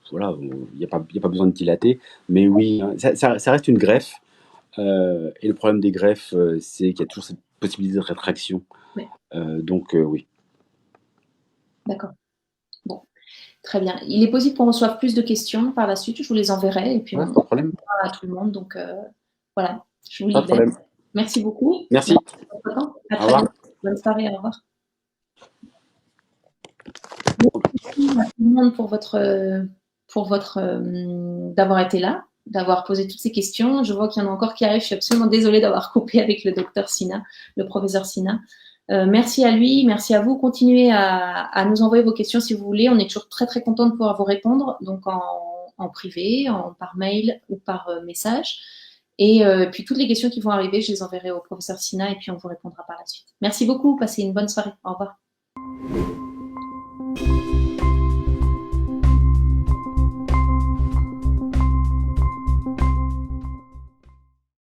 voilà, il n'y a pas besoin de dilater. Mais oui, hein, ça reste une greffe. Et le problème des greffes, c'est qu'il y a toujours cette possibilité de rétraction. Ouais. Donc, oui. D'accord. Bon, très bien. Il est possible qu'on reçoive plus de questions par la suite. Je vous les enverrai et puis Ouais, on pas de problème. à tout le monde. Donc, voilà, je vous Pas de libère. problème. Merci beaucoup. Merci. Merci pour votre temps. À Au très revoir. bientôt. Bonne soirée. Au revoir. Merci à tout le monde pour votre d'avoir été là, d'avoir posé toutes ces questions. Je vois qu'il y en a encore qui arrivent. Je suis absolument désolée d'avoir coupé avec le docteur Sina, le professeur Sina. Merci à lui, merci à vous. Continuez à nous envoyer vos questions si vous voulez. On est toujours très très content de pouvoir vous répondre, donc en privé, par mail ou par message. Et puis toutes les questions qui vont arriver, je les enverrai au professeur Sina et puis on vous répondra par la suite. Merci beaucoup, passez une bonne soirée. Au revoir.